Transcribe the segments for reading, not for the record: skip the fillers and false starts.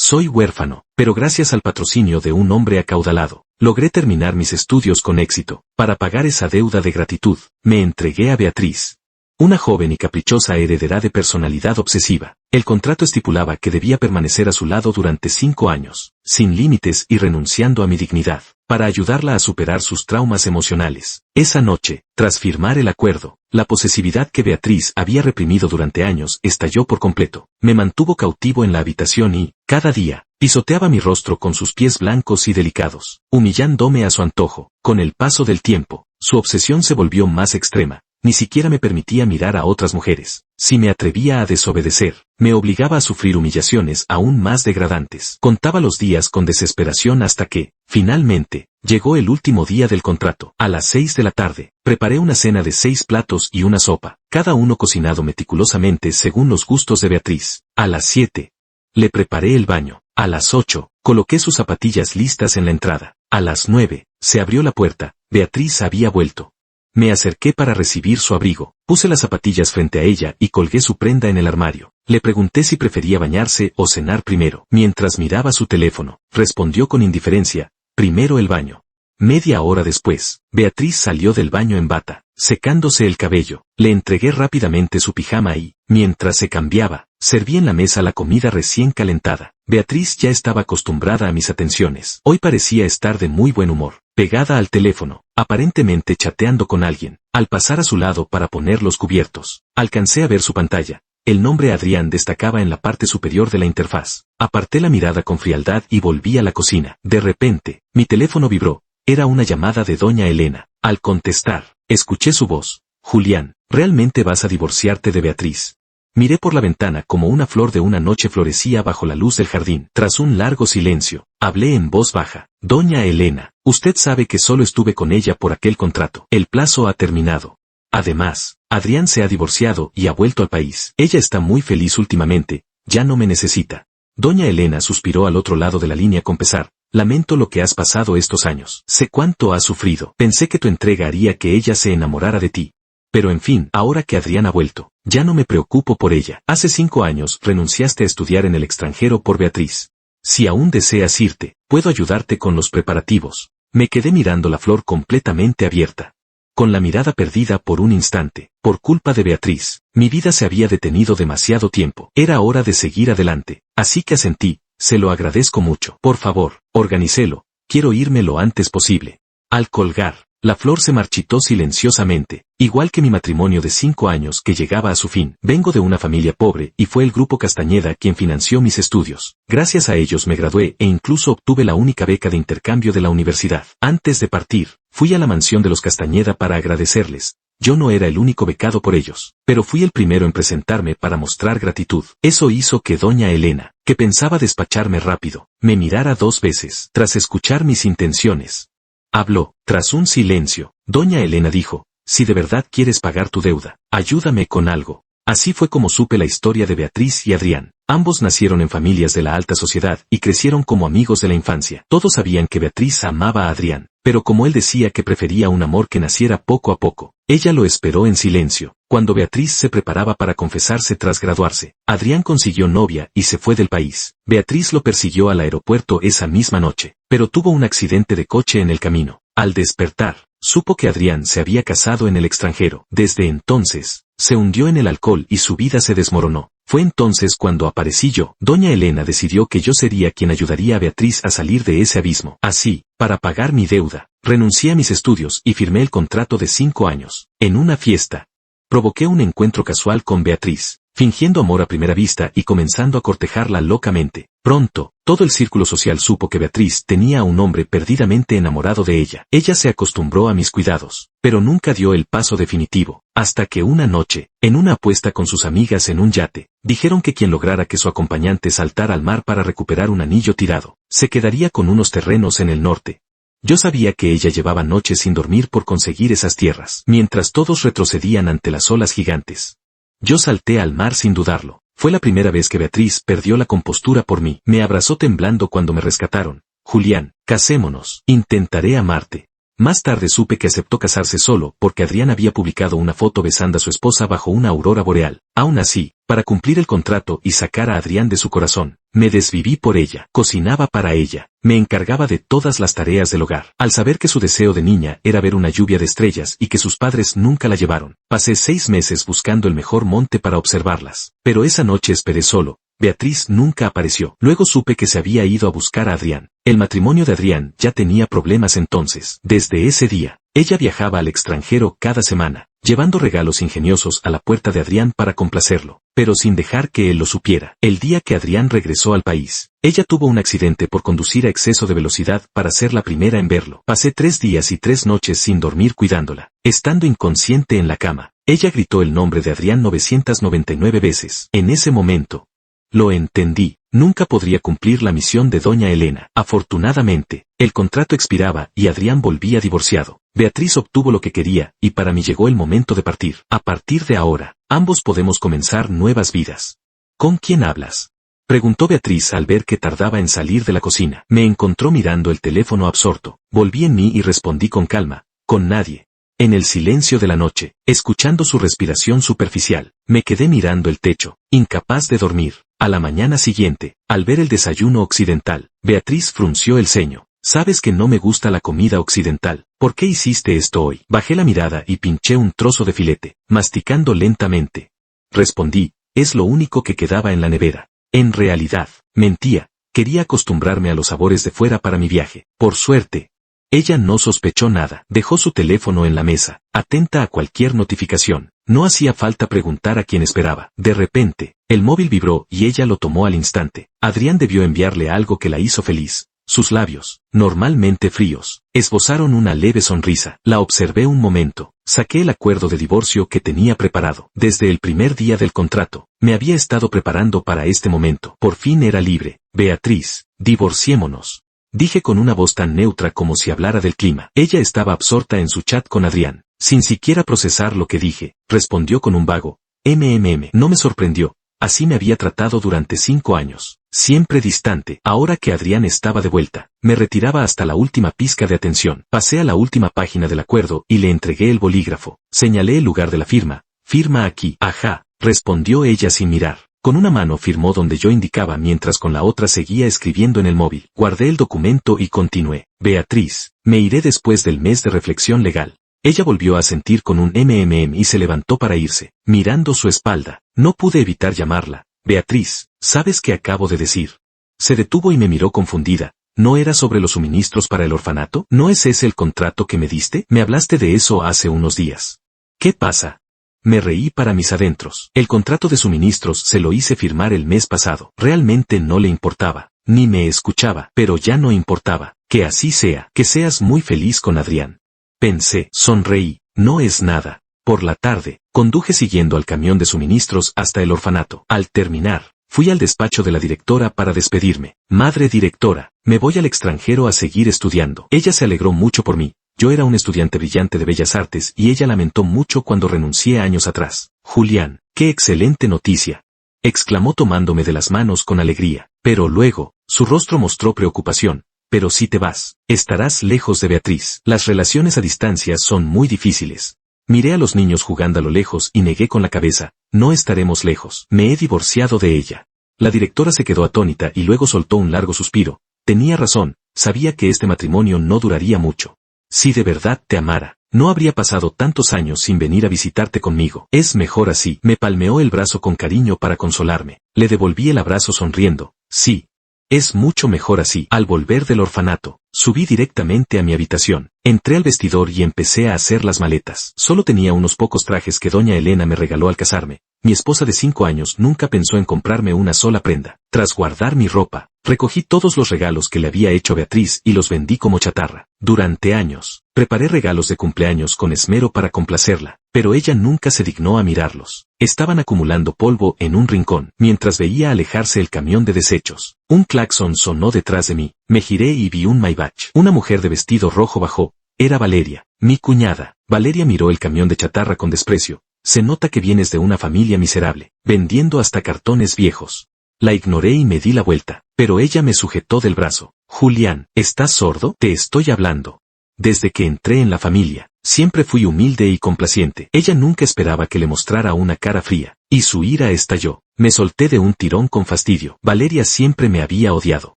Soy huérfano, pero gracias al patrocinio de un hombre acaudalado, logré terminar mis estudios con éxito. Para pagar esa deuda de gratitud, me entregué a Beatriz. Una joven y caprichosa heredera de personalidad obsesiva. El contrato estipulaba que debía permanecer a su lado durante 5 años, sin límites y renunciando a mi dignidad, para ayudarla a superar sus traumas emocionales. Esa noche, tras firmar el acuerdo, la posesividad que Beatriz había reprimido durante años estalló por completo. Me mantuvo cautivo en la habitación y, cada día, pisoteaba mi rostro con sus pies blancos y delicados, humillándome a su antojo. Con el paso del tiempo, su obsesión se volvió más extrema. Ni siquiera me permitía mirar a otras mujeres. Si me atrevía a desobedecer, me obligaba a sufrir humillaciones aún más degradantes. Contaba los días con desesperación hasta que, finalmente, llegó el último día del contrato. A las 6 de la tarde, preparé una cena de 6 platos y una sopa, cada uno cocinado meticulosamente según los gustos de Beatriz. A las 7, le preparé el baño. A las 8, coloqué sus zapatillas listas en la entrada. A las 9, se abrió la puerta. Beatriz había vuelto. Me acerqué para recibir su abrigo, puse las zapatillas frente a ella y colgué su prenda en el armario. Le pregunté si prefería bañarse o cenar primero. Mientras miraba su teléfono, respondió con indiferencia, primero el baño. Media hora después, Beatriz salió del baño en bata, secándose el cabello. Le entregué rápidamente su pijama y, mientras se cambiaba, serví en la mesa la comida recién calentada. Beatriz ya estaba acostumbrada a mis atenciones. Hoy parecía estar de muy buen humor, pegada al teléfono, aparentemente chateando con alguien. Al pasar a su lado para poner los cubiertos, alcancé a ver su pantalla. El nombre Adrián destacaba en la parte superior de la interfaz. Aparté la mirada con frialdad y volví a la cocina. De repente, mi teléfono vibró. Era una llamada de doña Elena. Al contestar, escuché su voz. Julián, ¿realmente vas a divorciarte de Beatriz? Miré por la ventana como una flor de una noche florecía bajo la luz del jardín. Tras un largo silencio, hablé en voz baja. Doña Elena, usted sabe que solo estuve con ella por aquel contrato. El plazo ha terminado. Además, Adrián se ha divorciado y ha vuelto al país. Ella está muy feliz últimamente, ya no me necesita. Doña Elena suspiró al otro lado de la línea con pesar. Lamento lo que has pasado estos años. Sé cuánto has sufrido. Pensé que tu entrega haría que ella se enamorara de ti. Pero en fin, ahora que Adrián ha vuelto, ya no me preocupo por ella. Hace 5 años renunciaste a estudiar en el extranjero por Beatriz. Si aún deseas irte, puedo ayudarte con los preparativos. Me quedé mirando la flor completamente abierta, con la mirada perdida por un instante. Por culpa de Beatriz, mi vida se había detenido demasiado tiempo. Era hora de seguir adelante, así que asentí. Se lo agradezco mucho. Por favor, organícelo. Quiero irme lo antes posible. Al colgar, la flor se marchitó silenciosamente, igual que mi matrimonio de 5 años que llegaba a su fin. Vengo de una familia pobre y fue el Grupo Castañeda quien financió mis estudios. Gracias a ellos me gradué e incluso obtuve la única beca de intercambio de la universidad. Antes de partir, fui a la mansión de los Castañeda para agradecerles. Yo no era el único becado por ellos, pero fui el primero en presentarme para mostrar gratitud. Eso hizo que doña Elena, que pensaba despacharme rápido, me mirara 2 veces. Tras escuchar mis intenciones, habló. Tras un silencio, doña Elena dijo, si de verdad quieres pagar tu deuda, ayúdame con algo. Así fue como supe la historia de Beatriz y Adrián. Ambos nacieron en familias de la alta sociedad y crecieron como amigos de la infancia. Todos sabían que Beatriz amaba a Adrián, pero como él decía que prefería un amor que naciera poco a poco, ella lo esperó en silencio. Cuando Beatriz se preparaba para confesarse tras graduarse, Adrián consiguió novia y se fue del país. Beatriz lo persiguió al aeropuerto esa misma noche, pero tuvo un accidente de coche en el camino. Al despertar, supo que Adrián se había casado en el extranjero. Desde entonces, se hundió en el alcohol y su vida se desmoronó. Fue entonces cuando aparecí yo. Doña Elena decidió que yo sería quien ayudaría a Beatriz a salir de ese abismo. Así, para pagar mi deuda, renuncié a mis estudios y firmé el contrato de 5 años. En una fiesta, provoqué un encuentro casual con Beatriz, fingiendo amor a primera vista y comenzando a cortejarla locamente. Pronto, todo el círculo social supo que Beatriz tenía a un hombre perdidamente enamorado de ella. Ella se acostumbró a mis cuidados, pero nunca dio el paso definitivo, hasta que una noche, en una apuesta con sus amigas en un yate, dijeron que quien lograra que su acompañante saltara al mar para recuperar un anillo tirado, se quedaría con unos terrenos en el norte. Yo sabía que ella llevaba noches sin dormir por conseguir esas tierras, mientras todos retrocedían ante las olas gigantes. Yo salté al mar sin dudarlo. Fue la primera vez que Beatriz perdió la compostura por mí. Me abrazó temblando cuando me rescataron. Julián, casémonos. Intentaré amarte. Más tarde supe que aceptó casarse solo porque Adrián había publicado una foto besando a su esposa bajo una aurora boreal. Aún así, Para cumplir el contrato y sacar a Adrián de su corazón, me desviví por ella, cocinaba para ella, me encargaba de todas las tareas del hogar. Al saber que su deseo de niña era ver una lluvia de estrellas y que sus padres nunca la llevaron, pasé 6 meses buscando el mejor monte para observarlas. Pero esa noche esperé solo. Beatriz nunca apareció. Luego supe que se había ido a buscar a Adrián. El matrimonio de Adrián ya tenía problemas entonces. Desde ese día, ella viajaba al extranjero cada semana, llevando regalos ingeniosos a la puerta de Adrián para complacerlo, pero sin dejar que él lo supiera. El día que Adrián regresó al país, ella tuvo un accidente por conducir a exceso de velocidad para ser la primera en verlo. Pasé 3 días y 3 noches sin dormir cuidándola. Estando inconsciente en la cama, ella gritó el nombre de Adrián 999 veces. En ese momento, lo entendí. Nunca podría cumplir la misión de doña Elena. Afortunadamente, el contrato expiraba y Adrián volvía divorciado. Beatriz obtuvo lo que quería, y para mí llegó el momento de partir. A partir de ahora, ambos podemos comenzar nuevas vidas. ¿Con quién hablas?, preguntó Beatriz al ver que tardaba en salir de la cocina. Me encontró mirando el teléfono absorto. Volví en mí y respondí con calma: con nadie. En el silencio de la noche, escuchando su respiración superficial, me quedé mirando el techo, incapaz de dormir. A la mañana siguiente, al ver el desayuno occidental, Beatriz frunció el ceño. Sabes que no me gusta la comida occidental. ¿Por qué hiciste esto hoy? Bajé la mirada y pinché un trozo de filete, masticando lentamente. Respondí: es lo único que quedaba en la nevera. En realidad, mentía. Quería acostumbrarme a los sabores de fuera para mi viaje. Por suerte, ella no sospechó nada. Dejó su teléfono en la mesa, atenta a cualquier notificación. No hacía falta preguntar a quién esperaba. De repente, el móvil vibró y ella lo tomó al instante. Adrián debió enviarle algo que la hizo feliz. Sus labios, normalmente fríos, esbozaron una leve sonrisa. La observé un momento. Saqué el acuerdo de divorcio que tenía preparado. Desde el primer día del contrato, me había estado preparando para este momento. Por fin era libre. Beatriz, divorciémonos, dije con una voz tan neutra como si hablara del clima. Ella estaba absorta en su chat con Adrián. Sin siquiera procesar lo que dije, respondió con un vago MMM. No me sorprendió. Así me había tratado durante 5 años. Siempre distante. Ahora que Adrián estaba de vuelta, me retiraba hasta la última pizca de atención. Pasé a la última página del acuerdo y le entregué el bolígrafo. Señalé el lugar de la firma. Firma aquí. Ajá, respondió ella sin mirar. Con una mano firmó donde yo indicaba mientras con la otra seguía escribiendo en el móvil. Guardé el documento y continué. Beatriz, me iré después del mes de reflexión legal. Ella volvió a sentir con un MMM y se levantó para irse, mirando su espalda. No pude evitar llamarla. Beatriz, ¿sabes qué acabo de decir? Se detuvo y me miró confundida. ¿No era sobre los suministros para el orfanato? ¿No es ese el contrato que me diste? Me hablaste de eso hace unos días. ¿Qué pasa? Me reí para mis adentros. El contrato de suministros se lo hice firmar el mes pasado. Realmente no le importaba, ni me escuchaba, pero ya no importaba. Que así sea, que seas muy feliz con Adrián. Pensé, sonreí, no es nada. Por la tarde, conduje siguiendo al camión de suministros hasta el orfanato. Al terminar, fui al despacho de la directora para despedirme. Madre directora, me voy al extranjero a seguir estudiando. Ella se alegró mucho por mí. Yo era un estudiante brillante de Bellas Artes y ella lamentó mucho cuando renuncié años atrás. Julián, qué excelente noticia, exclamó tomándome de las manos con alegría. Pero luego, su rostro mostró preocupación. Pero si te vas, estarás lejos de Beatriz. Las relaciones a distancia son muy difíciles. Miré a los niños jugando a lo lejos y negué con la cabeza. No estaremos lejos. Me he divorciado de ella. La directora se quedó atónita y luego soltó un largo suspiro. Tenía razón, sabía que este matrimonio no duraría mucho. Si de verdad te amara, no habría pasado tantos años sin venir a visitarte conmigo. Es mejor así. Me palmeó el brazo con cariño para consolarme. Le devolví el abrazo sonriendo. Sí. Es mucho mejor así. Al volver del orfanato, subí directamente a mi habitación. Entré al vestidor y empecé a hacer las maletas. Solo tenía unos pocos trajes que doña Elena me regaló al casarme. Mi esposa de 5 años nunca pensó en comprarme una sola prenda. Tras guardar mi ropa, recogí todos los regalos que le había hecho Beatriz y los vendí como chatarra. Durante años, preparé regalos de cumpleaños con esmero para complacerla, pero ella nunca se dignó a mirarlos. Estaban acumulando polvo en un rincón, mientras veía alejarse el camión de desechos. Un claxon sonó detrás de mí. Me giré y vi un Maybach. Una mujer de vestido rojo bajó. Era Valeria, mi cuñada. Valeria miró el camión de chatarra con desprecio. Se nota que vienes de una familia miserable, vendiendo hasta cartones viejos. La ignoré y me di la vuelta, pero ella me sujetó del brazo. Julián, ¿estás sordo? Te estoy hablando. Desde que entré en la familia, siempre fui humilde y complaciente. Ella nunca esperaba que le mostrara una cara fría. Y su ira estalló. Me solté de un tirón con fastidio. Valeria siempre me había odiado,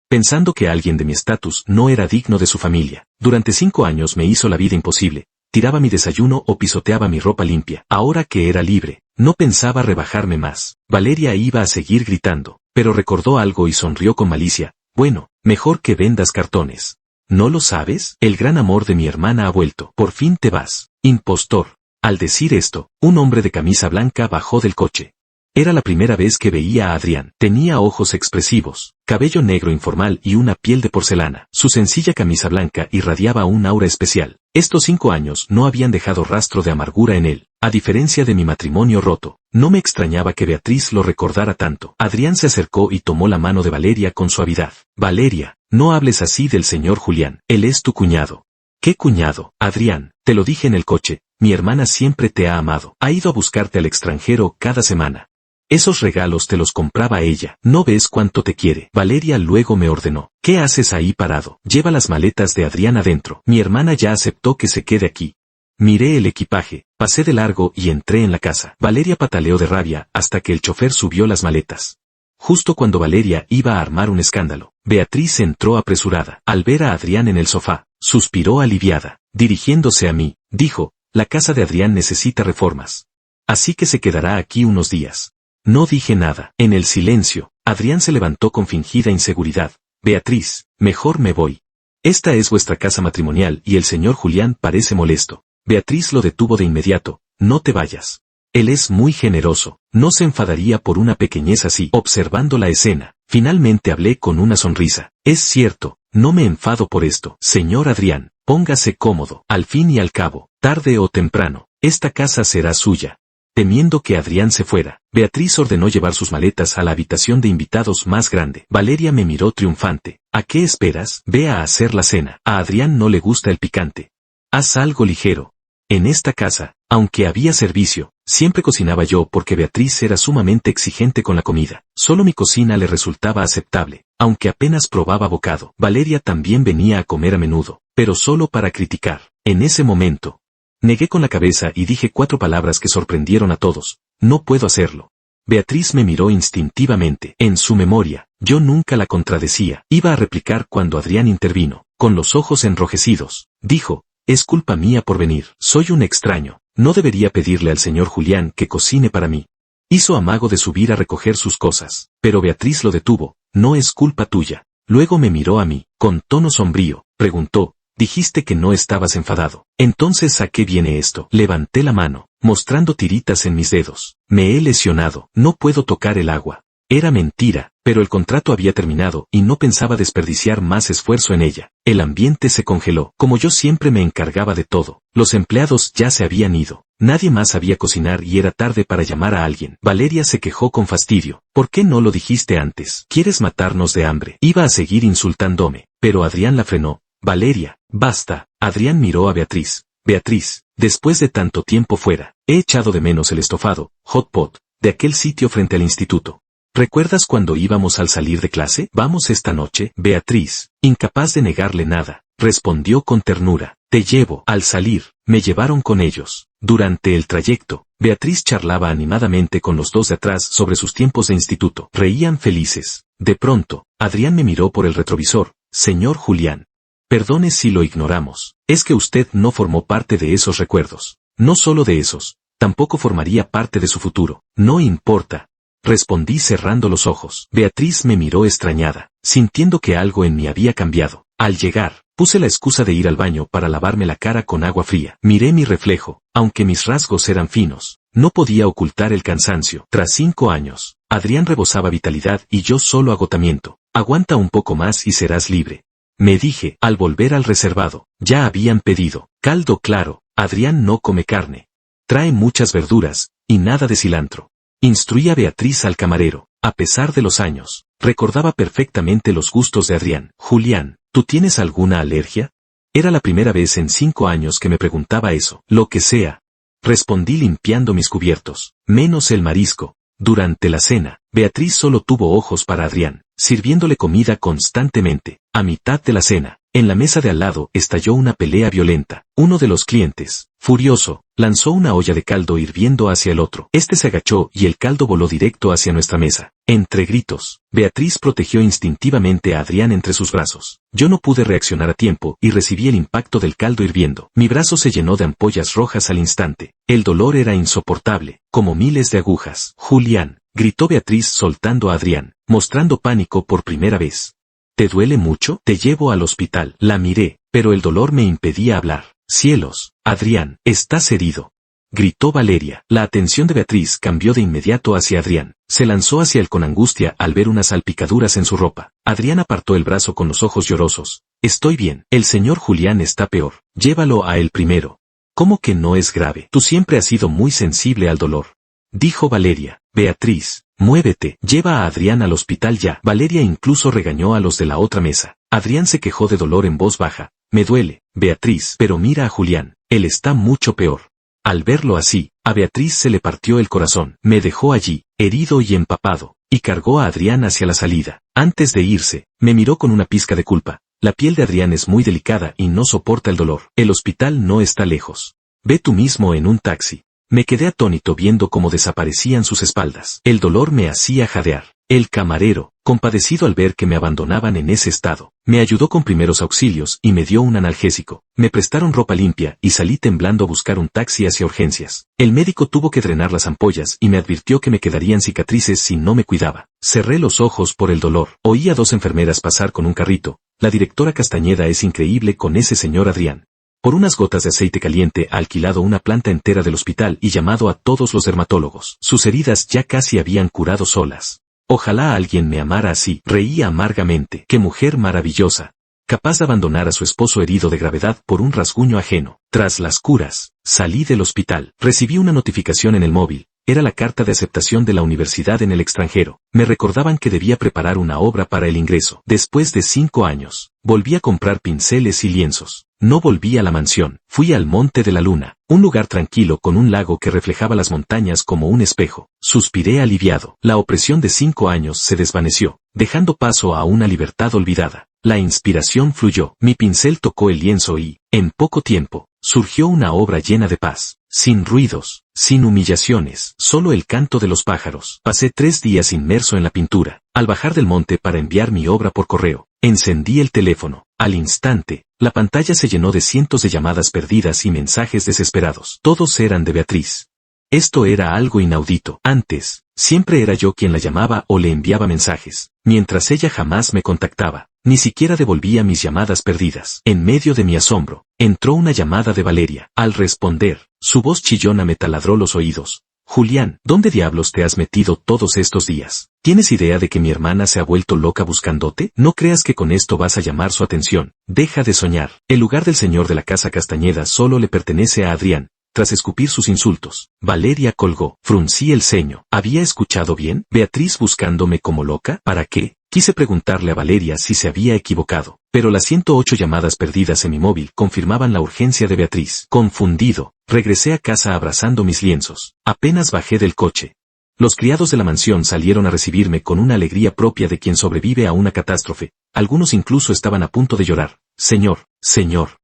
pensando que alguien de mi estatus no era digno de su familia. Durante 5 años me hizo la vida imposible. Tiraba mi desayuno o pisoteaba mi ropa limpia. Ahora que era libre, no pensaba rebajarme más. Valeria iba a seguir gritando, pero recordó algo y sonrió con malicia. Bueno, mejor que vendas cartones. ¿No lo sabes? El gran amor de mi hermana ha vuelto. Por fin te vas. Impostor. Al decir esto, un hombre de camisa blanca bajó del coche. Era la primera vez que veía a Adrián. Tenía ojos expresivos, cabello negro informal y una piel de porcelana. Su sencilla camisa blanca irradiaba un aura especial. Estos 5 años no habían dejado rastro de amargura en él, a diferencia de mi matrimonio roto. No me extrañaba que Beatriz lo recordara tanto. Adrián se acercó y tomó la mano de Valeria con suavidad. Valeria, no hables así del señor Julián. Él es tu cuñado. ¿Qué cuñado? Adrián, te lo dije en el coche. Mi hermana siempre te ha amado. Ha ido a buscarte al extranjero cada semana. Esos regalos te los compraba ella. ¿No ves cuánto te quiere? Valeria luego me ordenó. ¿Qué haces ahí parado? Lleva las maletas de Adrián adentro. Mi hermana ya aceptó que se quede aquí. Miré el equipaje, pasé de largo y entré en la casa. Valeria pataleó de rabia hasta que el chofer subió las maletas. Justo cuando Valeria iba a armar un escándalo, Beatriz entró apresurada. Al ver a Adrián en el sofá, suspiró aliviada. Dirigiéndose a mí, dijo, la casa de Adrián necesita reformas. Así que se quedará aquí unos días. No dije nada. En el silencio, Adrián se levantó con fingida inseguridad. Beatriz, mejor me voy. Esta es vuestra casa matrimonial y el señor Julián parece molesto. Beatriz lo detuvo de inmediato. No te vayas. Él es muy generoso. No se enfadaría por una pequeñez así. Observando la escena, finalmente hablé con una sonrisa. Es cierto, no me enfado por esto. Señor Adrián, póngase cómodo. Al fin y al cabo, tarde o temprano, esta casa será suya. Temiendo que Adrián se fuera, Beatriz ordenó llevar sus maletas a la habitación de invitados más grande. Valeria me miró triunfante. ¿A qué esperas? Ve a hacer la cena. A Adrián no le gusta el picante. Haz algo ligero. En esta casa, aunque había servicio, siempre cocinaba yo porque Beatriz era sumamente exigente con la comida. Solo mi cocina le resultaba aceptable, aunque apenas probaba bocado. Valeria también venía a comer a menudo, pero solo para criticar. En ese momento, negué con la cabeza y dije 4 palabras que sorprendieron a todos. No puedo hacerlo. Beatriz me miró instintivamente. En su memoria, yo nunca la contradecía. Iba a replicar cuando Adrián intervino. Con los ojos enrojecidos, dijo, es culpa mía por venir. Soy un extraño. No debería pedirle al señor Julián que cocine para mí. Hizo amago de subir a recoger sus cosas, pero Beatriz lo detuvo. No es culpa tuya. Luego me miró a mí, con tono sombrío, preguntó, dijiste que no estabas enfadado. Entonces, ¿a qué viene esto? Levanté la mano, mostrando tiritas en mis dedos. Me he lesionado, no puedo tocar el agua. Era mentira, pero el contrato había terminado y no pensaba desperdiciar más esfuerzo en ella. El ambiente se congeló. Como yo siempre me encargaba de todo, los empleados ya se habían ido. Nadie más sabía cocinar y era tarde para llamar a alguien. Valeria se quejó con fastidio. ¿Por qué no lo dijiste antes? ¿Quieres matarnos de hambre? Iba a seguir insultándome, pero Adrián la frenó. Valeria, basta. Adrián miró a Beatriz. Beatriz, después de tanto tiempo fuera, he echado de menos el estofado, hot pot, de aquel sitio frente al instituto. ¿Recuerdas cuando íbamos al salir de clase? ¿Vamos esta noche? Beatriz, incapaz de negarle nada, respondió con ternura. Te llevo. Al salir, me llevaron con ellos. Durante el trayecto, Beatriz charlaba animadamente con los dos de atrás sobre sus tiempos de instituto. Reían felices. De pronto, Adrián me miró por el retrovisor. Señor Julián, perdone si lo ignoramos. Es que usted no formó parte de esos recuerdos. No solo de esos, tampoco formaría parte de su futuro. No importa. Respondí cerrando los ojos. Beatriz me miró extrañada, sintiendo que algo en mí había cambiado. Al llegar, puse la excusa de ir al baño para lavarme la cara con agua fría. Miré mi reflejo, aunque mis rasgos eran finos, no podía ocultar el cansancio. Tras 5 años, Adrián rebosaba vitalidad y yo solo agotamiento. Aguanta un poco más y serás libre. Me dije, al volver al reservado. Ya habían pedido caldo claro. Adrián no come carne. Trae muchas verduras, y nada de cilantro. Instruí a Beatriz al camarero. A pesar de los años, recordaba perfectamente los gustos de Adrián. Julián, ¿tú tienes alguna alergia? Era la primera vez en 5 años que me preguntaba eso. Lo que sea. Respondí limpiando mis cubiertos. Menos el marisco. Durante la cena, Beatriz solo tuvo ojos para Adrián, sirviéndole comida constantemente. A mitad de la cena, En la mesa de al lado estalló una pelea violenta. Uno de los clientes, furioso, lanzó una olla de caldo hirviendo hacia el otro. Este se agachó y el caldo voló directo hacia nuestra mesa. Entre gritos, Beatriz protegió instintivamente a Adrián entre sus brazos. Yo no pude reaccionar a tiempo y recibí el impacto del caldo hirviendo. Mi brazo se llenó de ampollas rojas al instante. El dolor era insoportable, como miles de agujas. Julián, gritó Beatriz soltando a Adrián, mostrando pánico por primera vez. ¿Te duele mucho? Te llevo al hospital. La miré, pero el dolor me impedía hablar. Cielos, Adrián, estás herido, gritó Valeria. La atención de Beatriz cambió de inmediato hacia Adrián. Se lanzó hacia él con angustia al ver unas salpicaduras en su ropa. Adrián apartó el brazo con los ojos llorosos. Estoy bien, el señor Julián está peor. Llévalo a él primero. ¿Cómo que no es grave? Tú siempre has sido muy sensible al dolor, dijo Valeria. Beatriz, muévete, lleva a Adrián al hospital ya. Valeria incluso regañó a los de la otra mesa. Adrián se quejó de dolor en voz baja. Me duele, Beatriz, pero mira a Julián, él está mucho peor. Al verlo así, a Beatriz se le partió el corazón. Me dejó allí, herido y empapado, y cargó a Adrián hacia la salida. Antes de irse, me miró con una pizca de culpa. La piel de Adrián es muy delicada y no soporta el dolor. El hospital no está lejos. Ve tú mismo en un taxi. Me quedé atónito viendo cómo desaparecían sus espaldas. El dolor me hacía jadear. El camarero, compadecido al ver que me abandonaban en ese estado, me ayudó con primeros auxilios y me dio un analgésico. Me prestaron ropa limpia y salí temblando a buscar un taxi hacia urgencias. El médico tuvo que drenar las ampollas y me advirtió que me quedarían cicatrices si no me cuidaba. Cerré los ojos por el dolor. Oí a 2 enfermeras pasar con un carrito. La directora Castañeda es increíble con ese señor Adrián. Por unas gotas de aceite caliente ha alquilado una planta entera del hospital y llamado a todos los dermatólogos. Sus heridas ya casi habían curado solas. Ojalá alguien me amara así. Reía amargamente. ¡Qué mujer maravillosa! Capaz de abandonar a su esposo herido de gravedad por un rasguño ajeno. Tras las curas, salí del hospital. Recibí una notificación en el móvil. Era la carta de aceptación de la universidad en el extranjero. Me recordaban que debía preparar una obra para el ingreso. Después de 5 años, volví a comprar pinceles y lienzos. No volví a la mansión. Fui al Monte de la Luna, un lugar tranquilo con un lago que reflejaba las montañas como un espejo. Suspiré aliviado. La opresión de 5 años se desvaneció, dejando paso a una libertad olvidada. La inspiración fluyó. Mi pincel tocó el lienzo y, en poco tiempo, surgió una obra llena de paz. Sin ruidos, sin humillaciones, solo el canto de los pájaros. Pasé 3 días inmerso en la pintura. Al bajar del monte para enviar mi obra por correo, encendí el teléfono. Al instante, la pantalla se llenó de cientos de llamadas perdidas y mensajes desesperados. Todos eran de Beatriz. Esto era algo inaudito. Antes, siempre era yo quien la llamaba o le enviaba mensajes, mientras ella jamás me contactaba. Ni siquiera devolvía mis llamadas perdidas. En medio de mi asombro, entró una llamada de Valeria. Al responder, su voz chillona me taladró los oídos. Julián, ¿dónde diablos te has metido todos estos días? ¿Tienes idea de que mi hermana se ha vuelto loca buscándote? No creas que con esto vas a llamar su atención. Deja de soñar. El lugar del señor de la casa Castañeda solo le pertenece a Adrián. Tras escupir sus insultos, Valeria colgó. Fruncí el ceño. ¿Había escuchado bien? ¿Beatriz buscándome como loca? ¿Para qué? Quise preguntarle a Valeria si se había equivocado, pero las 108 llamadas perdidas en mi móvil confirmaban la urgencia de Beatriz. Confundido, regresé a casa abrazando mis lienzos. Apenas bajé del coche. Los criados de la mansión salieron a recibirme con una alegría propia de quien sobrevive a una catástrofe. Algunos incluso estaban a punto de llorar. Señor,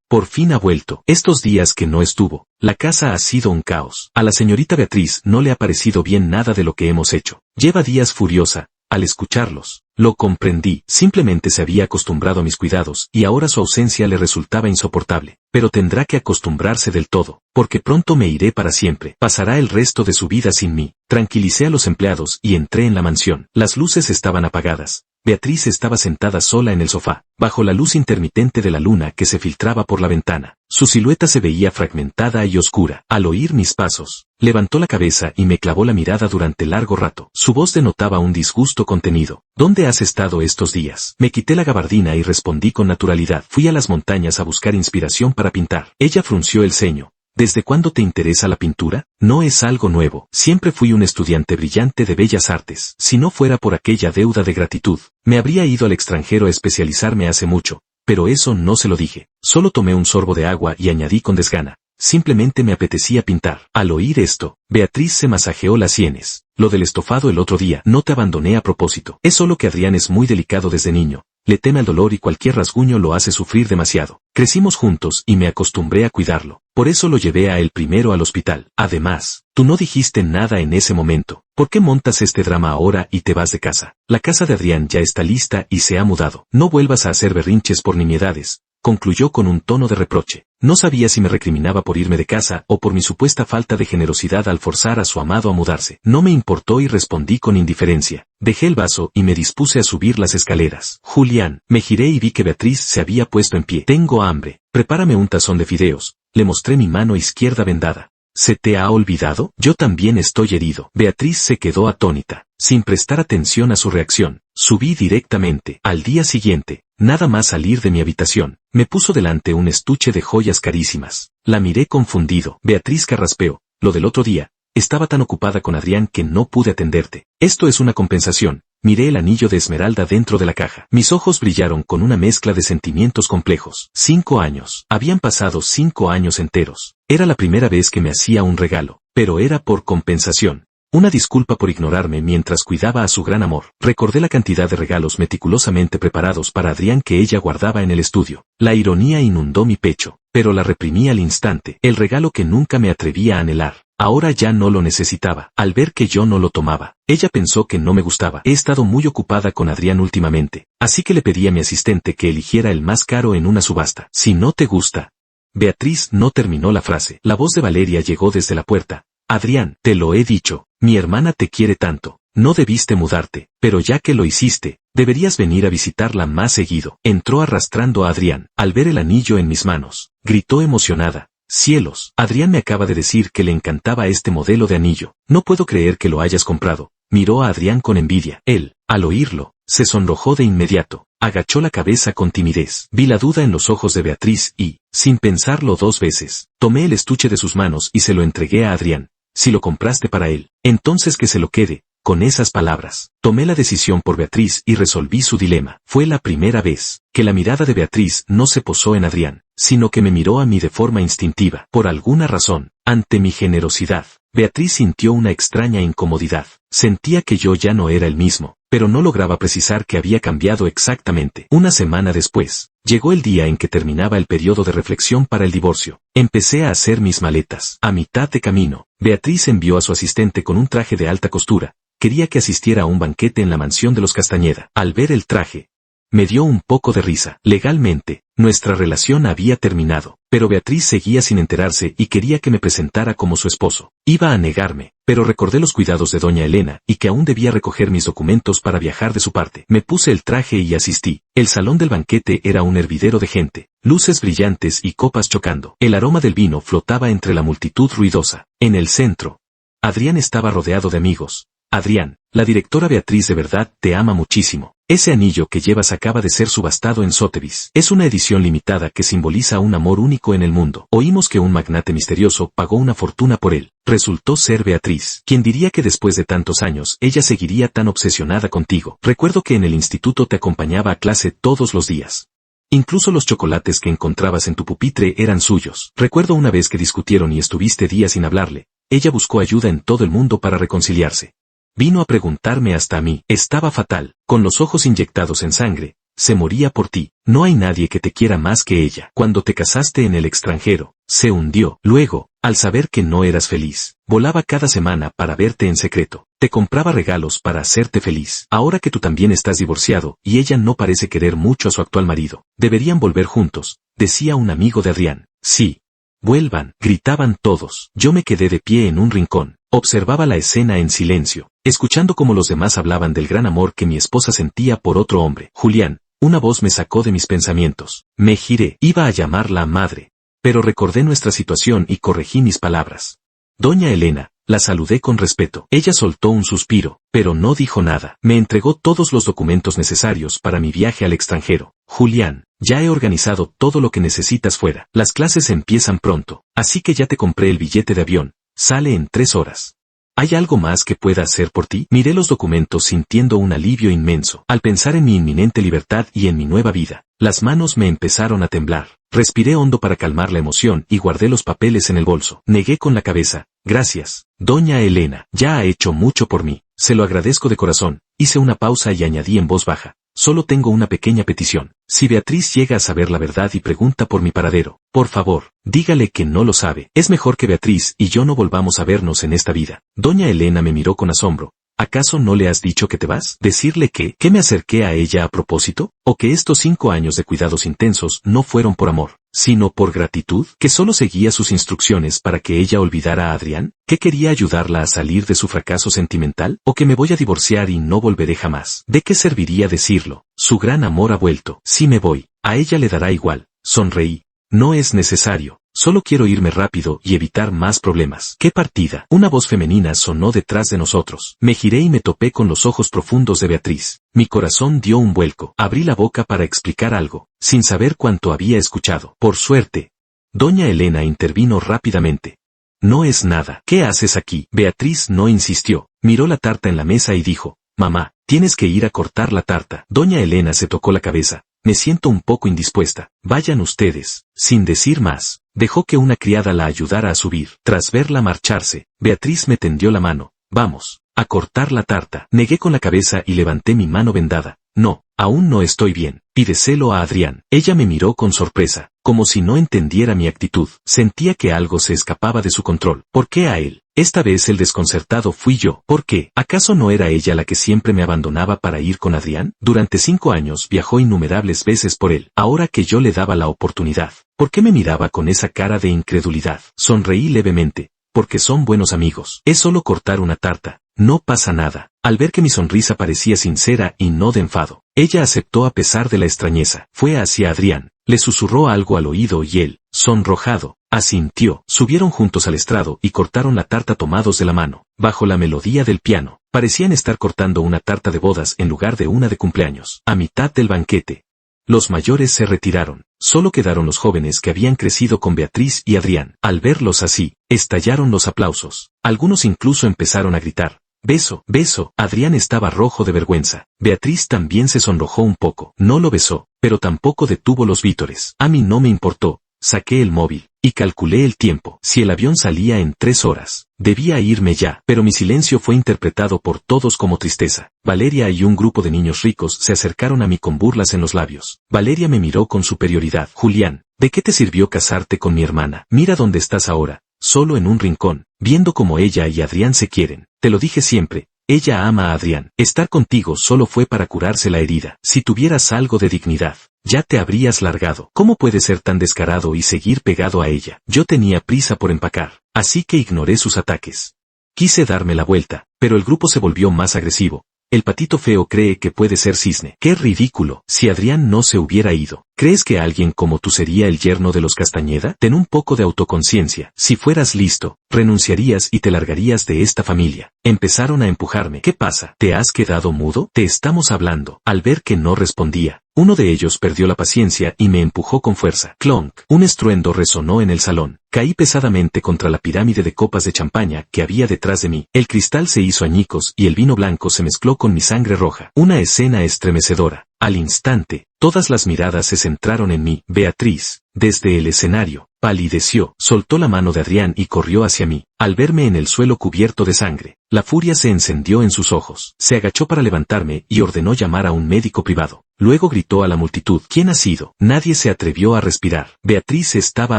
por fin ha vuelto. Estos días que no estuvo, la casa ha sido un caos. A la señorita Beatriz no le ha parecido bien nada de lo que hemos hecho. Lleva días furiosa. Al escucharlos, lo comprendí. Simplemente se había acostumbrado a mis cuidados y ahora su ausencia le resultaba insoportable. Pero tendrá que acostumbrarse del todo, porque pronto me iré para siempre. Pasará el resto de su vida sin mí. Tranquilicé a los empleados y entré en la mansión. Las luces estaban apagadas. Beatriz estaba sentada sola en el sofá, bajo la luz intermitente de la luna que se filtraba por la ventana. Su silueta se veía fragmentada y oscura. Al oír mis pasos, levantó la cabeza y me clavó la mirada durante largo rato. Su voz denotaba un disgusto contenido. ¿Dónde has estado estos días? Me quité la gabardina y respondí con naturalidad. Fui a las montañas a buscar inspiración para pintar. Ella frunció el ceño. ¿Desde cuándo te interesa la pintura? No es algo nuevo. Siempre fui un estudiante brillante de bellas artes. Si no fuera por aquella deuda de gratitud, me habría ido al extranjero a especializarme hace mucho. Pero eso no se lo dije. Solo tomé un sorbo de agua y añadí con desgana. Simplemente me apetecía pintar. Al oír esto, Beatriz se masajeó las sienes. Lo del estofado el otro día, no te abandoné a propósito. Es solo que Adrián es muy delicado desde niño. le teme al dolor y cualquier rasguño lo hace sufrir demasiado. Crecimos juntos y me acostumbré a cuidarlo. Por eso lo llevé a él primero al hospital. Además, tú no dijiste nada en ese momento. ¿Por qué montas este drama ahora y te vas de casa? La casa de Adrián ya está lista y se ha mudado. No vuelvas a hacer berrinches por nimiedades, concluyó con un tono de reproche. No sabía si me recriminaba por irme de casa o por mi supuesta falta de generosidad al forzar a su amado a mudarse. No me importó y respondí con indiferencia. Dejé el vaso y me dispuse a subir las escaleras. Julián, me giré y vi que Beatriz se había puesto en pie. Tengo hambre. Prepárame un tazón de fideos. Le mostré mi mano izquierda vendada. ¿Se te ha olvidado? Yo también estoy herido. Beatriz se quedó atónita, sin prestar atención a su reacción. Subí directamente. Al día siguiente, nada más salir de mi habitación, me puso delante un estuche de joyas carísimas. La miré confundido. Beatriz carraspeó. Lo del otro día, estaba tan ocupada con Adrián que no pude atenderte. Esto es una compensación. Miré el anillo de esmeralda dentro de la caja. Mis ojos brillaron con una mezcla de sentimientos complejos. 5 años. Habían pasado 5 años enteros. Era la primera vez que me hacía un regalo, pero era por compensación. Una disculpa por ignorarme mientras cuidaba a su gran amor. Recordé la cantidad de regalos meticulosamente preparados para Adrián que ella guardaba en el estudio. La ironía inundó mi pecho, pero la reprimí al instante. El regalo que nunca me atrevía a anhelar. Ahora ya no lo necesitaba. Al ver que yo no lo tomaba, ella pensó que no me gustaba. He estado muy ocupada con Adrián últimamente, así que le pedí a mi asistente que eligiera el más caro en una subasta. Si no te gusta. Beatriz no terminó la frase. La voz de Valeria llegó desde la puerta. Adrián, te lo he dicho, mi hermana te quiere tanto. No debiste mudarte, pero ya que lo hiciste, deberías venir a visitarla más seguido. Entró arrastrando a Adrián. Al ver el anillo en mis manos, gritó emocionada. Cielos, Adrián me acaba de decir que le encantaba este modelo de anillo. No puedo creer que lo hayas comprado. Miró a Adrián con envidia. Él, al oírlo, se sonrojó de inmediato. Agachó la cabeza con timidez. Vi la duda en los ojos de Beatriz y, sin pensarlo 2 veces, tomé el estuche de sus manos y se lo entregué a Adrián. Si lo compraste para él, entonces que se lo quede. Con esas palabras, tomé la decisión por Beatriz y resolví su dilema. Fue la primera vez que la mirada de Beatriz no se posó en Adrián, sino que me miró a mí de forma instintiva. Por alguna razón, ante mi generosidad, Beatriz sintió una extraña incomodidad. Sentía que yo ya no era el mismo, pero no lograba precisar que había cambiado exactamente. Una semana después, llegó el día en que terminaba el periodo de reflexión para el divorcio. Empecé a hacer mis maletas. A mitad de camino, Beatriz envió a su asistente con un traje de alta costura. Quería que asistiera a un banquete en la mansión de los Castañeda. Al ver el traje, me dio un poco de risa. Legalmente, nuestra relación había terminado, pero Beatriz seguía sin enterarse y quería que me presentara como su esposo. Iba a negarme, pero recordé los cuidados de doña Elena y que aún debía recoger mis documentos para viajar de su parte. Me puse el traje y asistí. El salón del banquete era un hervidero de gente, luces brillantes y copas chocando. El aroma del vino flotaba entre la multitud ruidosa. En el centro, Adrián estaba rodeado de amigos. Adrián, la directora Beatriz de verdad te ama muchísimo. Ese anillo que llevas acaba de ser subastado en Sotheby's. Es una edición limitada que simboliza un amor único en el mundo. Oímos que un magnate misterioso pagó una fortuna por él. Resultó ser Beatriz. ¿Quién diría que después de tantos años ella seguiría tan obsesionada contigo? Recuerdo que en el instituto te acompañaba a clase todos los días. Incluso los chocolates que encontrabas en tu pupitre eran suyos. Recuerdo una vez que discutieron y estuviste días sin hablarle. Ella buscó ayuda en todo el mundo para reconciliarse. Vino a preguntarme hasta a mí. Estaba fatal, con los ojos inyectados en sangre. Se moría por ti. No hay nadie que te quiera más que ella. Cuando te casaste en el extranjero, se hundió. Luego, al saber que no eras feliz, volaba cada semana para verte en secreto. Te compraba regalos para hacerte feliz. Ahora que tú también estás divorciado y ella no parece querer mucho a su actual marido, deberían volver juntos, decía un amigo de Adrián. Sí. Vuelvan, gritaban todos. Yo me quedé de pie en un rincón. Observaba la escena en silencio, escuchando cómo los demás hablaban del gran amor que mi esposa sentía por otro hombre. Julián, una voz me sacó de mis pensamientos. Me giré, iba a llamarla madre, pero recordé nuestra situación y corregí mis palabras. Doña Elena, la saludé con respeto. Ella soltó un suspiro, pero no dijo nada. Me entregó todos los documentos necesarios para mi viaje al extranjero. Julián, ya he organizado todo lo que necesitas fuera. Las clases empiezan pronto, así que ya te compré el billete de avión. Sale en 3 horas. ¿Hay algo más que pueda hacer por ti? Miré los documentos sintiendo un alivio inmenso. Al pensar en mi inminente libertad y en mi nueva vida, las manos me empezaron a temblar. Respiré hondo para calmar la emoción y guardé los papeles en el bolso. Negué con la cabeza. Gracias, doña Elena. Ya ha hecho mucho por mí. Se lo agradezco de corazón. Hice una pausa y añadí en voz baja. Solo tengo una pequeña petición. Si Beatriz llega a saber la verdad y pregunta por mi paradero, por favor, dígale que no lo sabe. Es mejor que Beatriz y yo no volvamos a vernos en esta vida. Doña Elena me miró con asombro. ¿Acaso no le has dicho que te vas? ¿Decirle que me acerqué a ella a propósito? ¿O que estos 5 años de cuidados intensos no fueron por amor, sino por gratitud? ¿Que solo seguía sus instrucciones para que ella olvidara a Adrián? ¿Que quería ayudarla a salir de su fracaso sentimental? ¿O que me voy a divorciar y no volveré jamás? ¿De qué serviría decirlo? Su gran amor ha vuelto. Si me voy, a ella le dará igual. Sonreí. No es necesario. Solo quiero irme rápido y evitar más problemas. ¡Qué partida! Una voz femenina sonó detrás de nosotros. Me giré y me topé con los ojos profundos de Beatriz. Mi corazón dio un vuelco. Abrí la boca para explicar algo, sin saber cuánto había escuchado. Por suerte, doña Elena intervino rápidamente. No es nada. ¿Qué haces aquí? Beatriz no insistió. Miró la tarta en la mesa y dijo, mamá, tienes que ir a cortar la tarta. Doña Elena se tocó la cabeza. Me siento un poco indispuesta. Vayan ustedes. Sin decir más, dejó que una criada la ayudara a subir. Tras verla marcharse, Beatriz me tendió la mano. Vamos, a cortar la tarta. Negué con la cabeza y levanté mi mano vendada. No, aún no estoy bien. Pídeselo a Adrián. Ella me miró con sorpresa, como si no entendiera mi actitud. Sentía que algo se escapaba de su control. ¿Por qué a él? Esta vez el desconcertado fui yo. ¿Por qué? ¿Acaso no era ella la que siempre me abandonaba para ir con Adrián? Durante 5 años viajó innumerables veces por él. Ahora que yo le daba la oportunidad, ¿por qué me miraba con esa cara de incredulidad? Sonreí levemente. Porque son buenos amigos. Es solo cortar una tarta. No pasa nada. Al ver que mi sonrisa parecía sincera y no de enfado, ella aceptó a pesar de la extrañeza. Fue hacia Adrián. Le susurró algo al oído y él, sonrojado, asintió. Subieron juntos al estrado y cortaron la tarta tomados de la mano, bajo la melodía del piano. Parecían estar cortando una tarta de bodas en lugar de una de cumpleaños. A mitad del banquete, los mayores se retiraron. Solo quedaron los jóvenes que habían crecido con Beatriz y Adrián. Al verlos así, estallaron los aplausos. Algunos incluso empezaron a gritar. Beso, beso. Adrián estaba rojo de vergüenza. Beatriz también se sonrojó un poco. No lo besó, pero tampoco detuvo los vítores. A mí no me importó. Saqué el móvil y calculé el tiempo. Si el avión salía en 3 horas, debía irme ya, pero mi silencio fue interpretado por todos como tristeza. Valeria y un grupo de niños ricos se acercaron a mí con burlas en los labios. Valeria me miró con superioridad. Julián, ¿de qué te sirvió casarte con mi hermana? Mira dónde estás ahora, solo en un rincón, viendo cómo ella y Adrián se quieren. Te lo dije siempre. Ella ama a Adrián. Estar contigo solo fue para curarse la herida. Si tuvieras algo de dignidad, ya te habrías largado. ¿Cómo puedes ser tan descarado y seguir pegado a ella? Yo tenía prisa por empacar, así que ignoré sus ataques. Quise darme la vuelta, pero el grupo se volvió más agresivo. El patito feo cree que puede ser cisne. ¡Qué ridículo! Si Adrián no se hubiera ido, ¿crees que alguien como tú sería el yerno de los Castañeda? Ten un poco de autoconciencia. Si fueras listo, renunciarías y te largarías de esta familia. Empezaron a empujarme. ¿Qué pasa? ¿Te has quedado mudo? Te estamos hablando. Al ver que no respondía, uno de ellos perdió la paciencia y me empujó con fuerza. Clonk. Un estruendo resonó en el salón. Caí pesadamente contra la pirámide de copas de champaña que había detrás de mí. El cristal se hizo añicos y el vino blanco se mezcló con mi sangre roja. Una escena estremecedora. Al instante, todas las miradas se centraron en mí. Beatriz, desde el escenario, palideció, soltó la mano de Adrián y corrió hacia mí. Al verme en el suelo cubierto de sangre, la furia se encendió en sus ojos. Se agachó para levantarme y ordenó llamar a un médico privado. Luego gritó a la multitud. ¿Quién ha sido? Nadie se atrevió a respirar. Beatriz estaba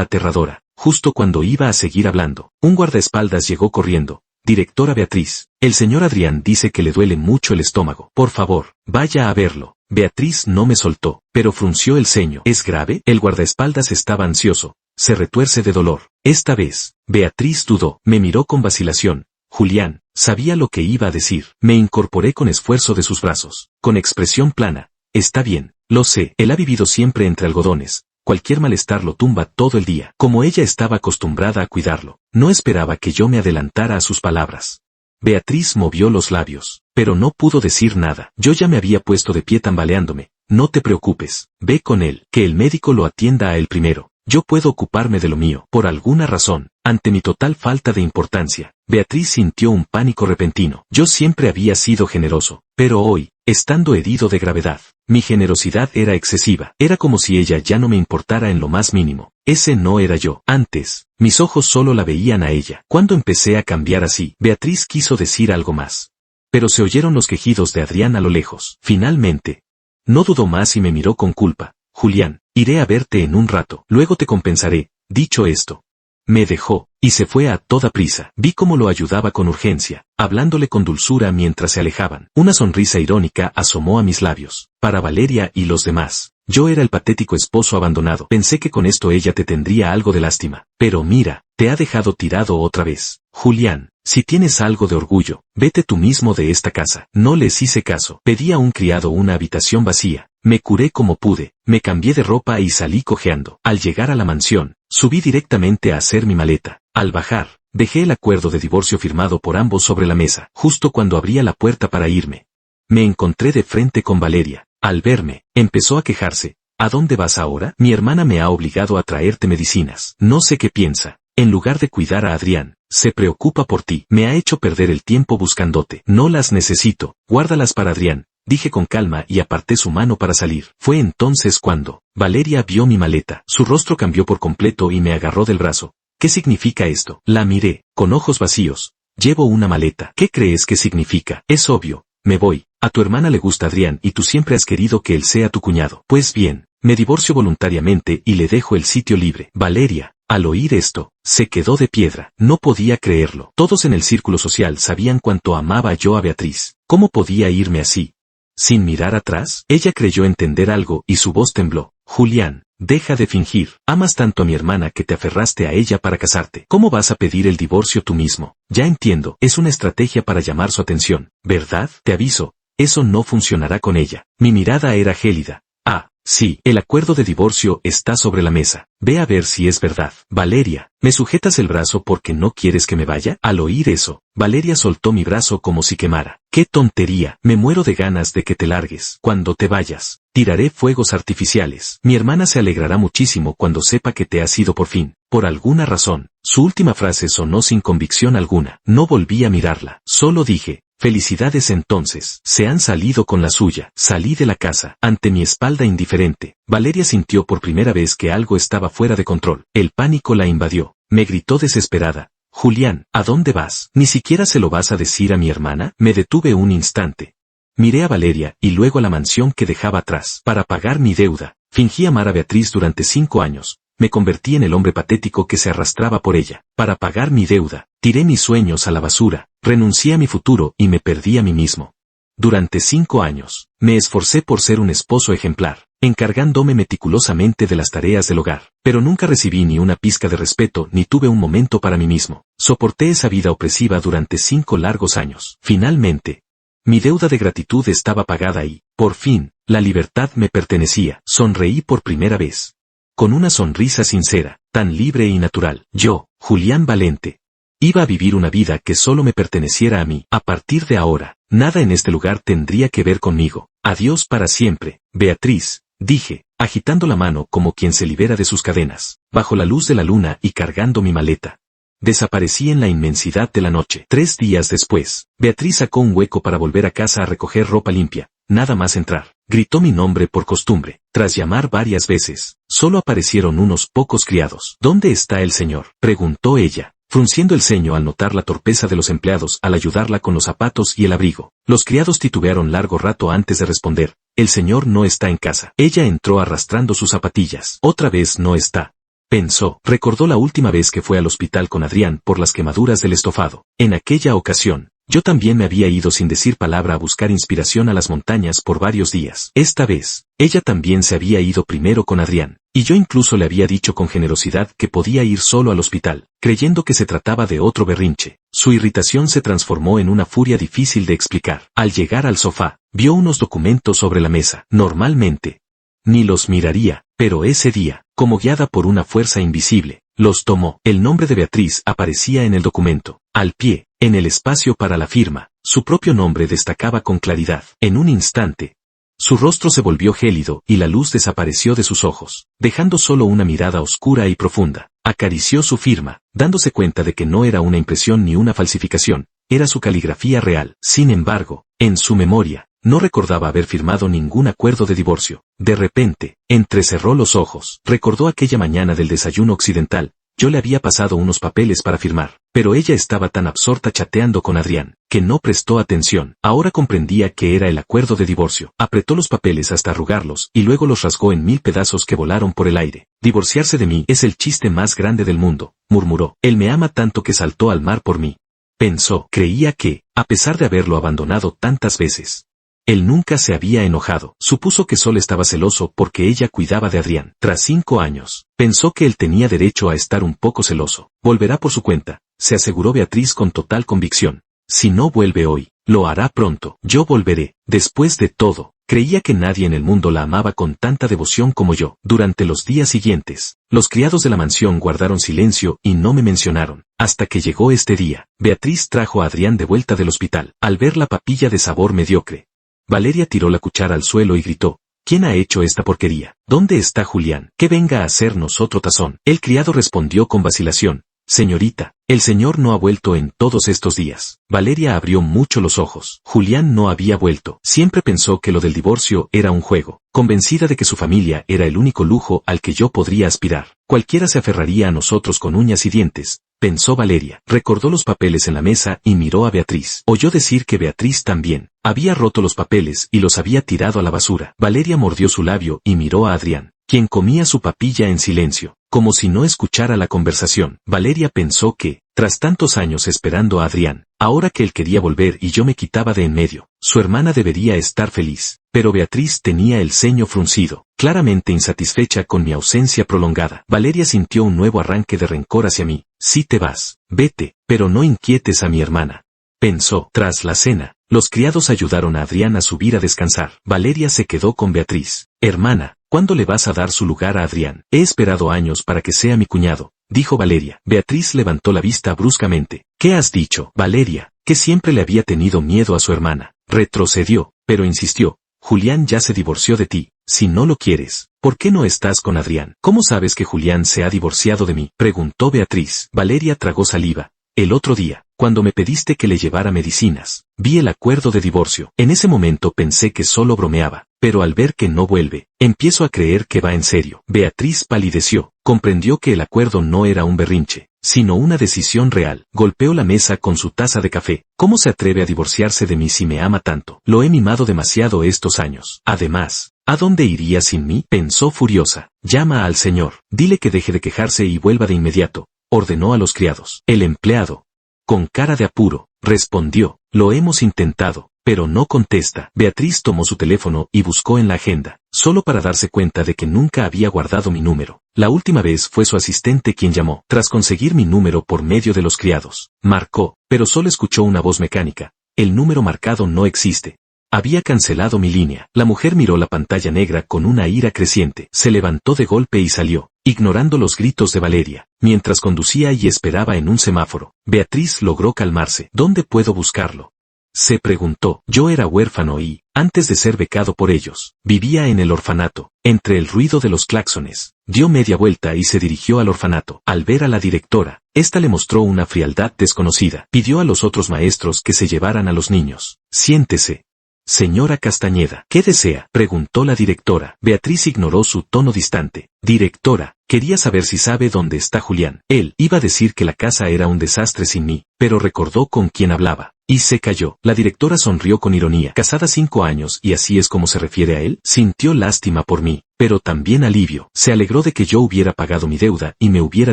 aterradora. Justo cuando iba a seguir hablando, un guardaespaldas llegó corriendo. Directora Beatriz, el señor Adrián dice que le duele mucho el estómago. Por favor, vaya a verlo. Beatriz no me soltó, pero frunció el ceño. ¿Es grave? El guardaespaldas estaba ansioso. Se retuerce de dolor. Esta vez, Beatriz dudó. Me miró con vacilación. Julián, sabía lo que iba a decir. Me incorporé con esfuerzo de sus brazos, con expresión plana. Está bien, lo sé. Él ha vivido siempre entre algodones. Cualquier malestar lo tumba todo el día. Como ella estaba acostumbrada a cuidarlo, no esperaba que yo me adelantara a sus palabras. Beatriz movió los labios, pero no pudo decir nada. Yo ya me había puesto de pie tambaleándome. No te preocupes, ve con él, que el médico lo atienda a él primero. Yo puedo ocuparme de lo mío. Por alguna razón, ante mi total falta de importancia, Beatriz sintió un pánico repentino. Yo siempre había sido generoso, pero hoy, estando herido de gravedad, mi generosidad era excesiva. Era como si ella ya no me importara en lo más mínimo. Ese no era yo. Antes, mis ojos solo la veían a ella. Cuando empecé a cambiar así, Beatriz quiso decir algo más, pero se oyeron los quejidos de Adrián a lo lejos. Finalmente, No dudó más y me miró con culpa. Julián, iré a verte en un rato, luego te compensaré. Dicho esto, me dejó, y se fue a toda prisa. Vi cómo lo ayudaba con urgencia, hablándole con dulzura mientras se alejaban. Una sonrisa irónica asomó a mis labios. Para Valeria y los demás, yo era el patético esposo abandonado. Pensé que con esto ella te tendría algo de lástima. Pero mira, te ha dejado tirado otra vez. Julián, si tienes algo de orgullo, vete tú mismo de esta casa. No les hice caso. Pedí a un criado una habitación vacía. Me curé como pude, me cambié de ropa y salí cojeando. Al llegar a la mansión, subí directamente a hacer mi maleta. Al bajar, dejé el acuerdo de divorcio firmado por ambos sobre la mesa. Justo cuando abría la puerta para irme, me encontré de frente con Valeria. Al verme, empezó a quejarse. ¿A dónde vas ahora? Mi hermana me ha obligado a traerte medicinas. No sé qué piensa. En lugar de cuidar a Adrián, se preocupa por ti. Me ha hecho perder el tiempo buscándote. No las necesito. Guárdalas para Adrián, dije con calma y aparté su mano para salir. Fue entonces cuando Valeria vio mi maleta. Su rostro cambió por completo y me agarró del brazo. ¿Qué significa esto? La miré, con ojos vacíos. Llevo una maleta. ¿Qué crees que significa? Es obvio. Me voy. A tu hermana le gusta Adrián y tú siempre has querido que él sea tu cuñado. Pues bien, me divorcio voluntariamente y le dejo el sitio libre. Valeria, al oír esto, se quedó de piedra. No podía creerlo. Todos en el círculo social sabían cuánto amaba yo a Beatriz. ¿Cómo podía irme así? Sin mirar atrás, ella creyó entender algo y su voz tembló. Julián, deja de fingir. Amas tanto a mi hermana que te aferraste a ella para casarte. ¿Cómo vas a pedir el divorcio tú mismo? Ya entiendo, es una estrategia para llamar su atención, ¿verdad? Te aviso, eso no funcionará con ella. Mi mirada era gélida. Ah, sí, el acuerdo de divorcio está sobre la mesa. Ve a ver si es verdad. Valeria, ¿me sujetas el brazo porque no quieres que me vaya? Al oír eso, Valeria soltó mi brazo como si quemara. ¡Qué tontería! Me muero de ganas de que te largues. Cuando te vayas, tiraré fuegos artificiales. Mi hermana se alegrará muchísimo cuando sepa que te has ido por fin. Por alguna razón, su última frase sonó sin convicción alguna. No volví a mirarla. Solo dije, felicidades entonces. Se han salido con la suya. Salí de la casa, ante mi espalda indiferente. Valeria sintió por primera vez que algo estaba fuera de control. El pánico la invadió. Me gritó desesperada. Julián, ¿a dónde vas? ¿Ni siquiera se lo vas a decir a mi hermana? Me detuve un instante. Miré a Valeria y luego a la mansión que dejaba atrás. Para pagar mi deuda, fingí amar a Beatriz durante 5 años. Me convertí en el hombre patético que se arrastraba por ella. Para pagar mi deuda, tiré mis sueños a la basura, renuncié a mi futuro y me perdí a mí mismo. Durante 5 años, me esforcé por ser un esposo ejemplar, encargándome meticulosamente de las tareas del hogar, pero nunca recibí ni una pizca de respeto ni tuve un momento para mí mismo. Soporté esa vida opresiva durante 5 largos años. Finalmente, mi deuda de gratitud estaba pagada y, por fin, la libertad me pertenecía. Sonreí por primera vez. Con una sonrisa sincera, tan libre y natural. Yo, Julián Valente, iba a vivir una vida que solo me perteneciera a mí. A partir de ahora, nada en este lugar tendría que ver conmigo. Adiós para siempre, Beatriz, dije, agitando la mano como quien se libera de sus cadenas, bajo la luz de la luna y cargando mi maleta. Desaparecí en la inmensidad de la noche. 3 días después, Beatriz sacó un hueco para volver a casa a recoger ropa limpia. Nada más entrar, gritó mi nombre por costumbre. Tras llamar varias veces, solo aparecieron unos pocos criados. ¿Dónde está el señor?, preguntó ella, frunciendo el ceño al notar la torpeza de los empleados al ayudarla con los zapatos y el abrigo. Los criados titubearon largo rato antes de responder. El señor no está en casa. Ella entró arrastrando sus zapatillas. Otra vez no está, pensó. Recordó la última vez que fue al hospital con Adrián por las quemaduras del estofado. En aquella ocasión, yo también me había ido sin decir palabra a buscar inspiración a las montañas por varios días. Esta vez, ella también se había ido primero con Adrián, y yo incluso le había dicho con generosidad que podía ir solo al hospital, creyendo que se trataba de otro berrinche. Su irritación se transformó en una furia difícil de explicar. Al llegar al sofá, vio unos documentos sobre la mesa. Normalmente, ni los miraría, pero ese día, como guiada por una fuerza invisible, los tomó. El nombre de Beatriz aparecía en el documento. Al pie, en el espacio para la firma, su propio nombre destacaba con claridad. En un instante, su rostro se volvió gélido y la luz desapareció de sus ojos, dejando solo una mirada oscura y profunda. Acarició su firma, dándose cuenta de que no era una impresión ni una falsificación, era su caligrafía real. Sin embargo, en su memoria, no recordaba haber firmado ningún acuerdo de divorcio. De repente, entrecerró los ojos. Recordó aquella mañana del desayuno occidental. Yo le había pasado unos papeles para firmar. pero ella estaba tan absorta chateando con Adrián, que no prestó atención. Ahora comprendía que era el acuerdo de divorcio. Apretó los papeles hasta arrugarlos y luego los rasgó en 1000 pedazos que volaron por el aire. Divorciarse de mí es el chiste más grande del mundo, murmuró. Él me ama tanto que saltó al mar por mí. Pensó, creía que, a pesar de haberlo abandonado tantas veces, él nunca se había enojado. Supuso que solo estaba celoso porque ella cuidaba de Adrián. Tras 5 años, pensó que él tenía derecho a estar un poco celoso. Volverá por su cuenta, se aseguró Beatriz con total convicción. Si no vuelve hoy, lo hará pronto. Yo volveré. Después de todo, creía que nadie en el mundo la amaba con tanta devoción como yo. Durante los días siguientes, los criados de la mansión guardaron silencio y no me mencionaron. Hasta que llegó este día, Beatriz trajo a Adrián de vuelta del hospital. Al ver la papilla de sabor mediocre, Valeria tiró la cuchara al suelo y gritó: ¿Quién ha hecho esta porquería? ¿Dónde está Julián? Que venga a hacernos otro tazón. El criado respondió con vacilación: Señorita, el señor no ha vuelto en todos estos días. Valeria abrió mucho los ojos. Julián no había vuelto. Siempre pensó que lo del divorcio era un juego, convencida de que su familia era el único lujo al que yo podría aspirar. Cualquiera se aferraría a nosotros con uñas y dientes, pensó Valeria. Recordó los papeles en la mesa y miró a Beatriz. Oyó decir que Beatriz también había roto los papeles y los había tirado a la basura. Valeria mordió su labio y miró a Adrián, quien comía su papilla en silencio, como si no escuchara la conversación. Valeria pensó que, tras tantos años esperando a Adrián, ahora que él quería volver y yo me quitaba de en medio, su hermana debería estar feliz. Pero Beatriz tenía el ceño fruncido, claramente insatisfecha con mi ausencia prolongada. Valeria sintió un nuevo arranque de rencor hacia mí. Si te vas, vete, pero no inquietes a mi hermana, pensó. Tras la cena, los criados ayudaron a Adrián a subir a descansar. Valeria se quedó con Beatriz. Hermana, ¿cuándo le vas a dar su lugar a Adrián? He esperado años para que sea mi cuñado, dijo Valeria. Beatriz levantó la vista bruscamente. ¿Qué has dicho? Valeria, que siempre le había tenido miedo a su hermana, retrocedió, pero insistió. Julián ya se divorció de ti. Si no lo quieres, ¿por qué no estás con Adrián? ¿Cómo sabes que Julián se ha divorciado de mí? Preguntó Beatriz. Valeria tragó saliva. El otro día, cuando me pediste que le llevara medicinas, vi el acuerdo de divorcio. En ese momento pensé que solo bromeaba, pero al ver que no vuelve, empiezo a creer que va en serio. Beatriz palideció. Comprendió que el acuerdo no era un berrinche, sino una decisión real. Golpeó la mesa con su taza de café. ¿Cómo se atreve a divorciarse de mí si me ama tanto? Lo he mimado demasiado estos años. Además, ¿a dónde iría sin mí? Pensó furiosa. Llama al señor. Dile que deje de quejarse y vuelva de inmediato, ordenó a los criados. El empleado, con cara de apuro, respondió: lo hemos intentado, pero no contesta. Beatriz tomó su teléfono y buscó en la agenda, solo para darse cuenta de que nunca había guardado mi número. La última vez fue su asistente quien llamó. Tras conseguir mi número por medio de los criados, marcó, pero solo escuchó una voz mecánica: el número marcado no existe. Había cancelado mi línea. La mujer miró la pantalla negra con una ira creciente. Se levantó de golpe y salió, ignorando los gritos de Valeria. Mientras conducía y esperaba en un semáforo, Beatriz logró calmarse. ¿Dónde puedo buscarlo?, se preguntó. Yo era huérfano y, antes de ser becado por ellos, vivía en el orfanato. Entre el ruido de los claxones, dio media vuelta y se dirigió al orfanato. Al ver a la directora, ésta le mostró una frialdad desconocida. Pidió a los otros maestros que se llevaran a los niños. Siéntese, señora Castañeda. ¿Qué desea?, preguntó la directora. Beatriz ignoró su tono distante. Directora, quería saber si sabe dónde está Julián. Él iba a decir que la casa era un desastre sin mí, pero recordó con quién hablaba, y se calló. La directora sonrió con ironía. Casada 5 años y así es como se refiere a él. Sintió lástima por mí, pero también alivio. Se alegró de que yo hubiera pagado mi deuda y me hubiera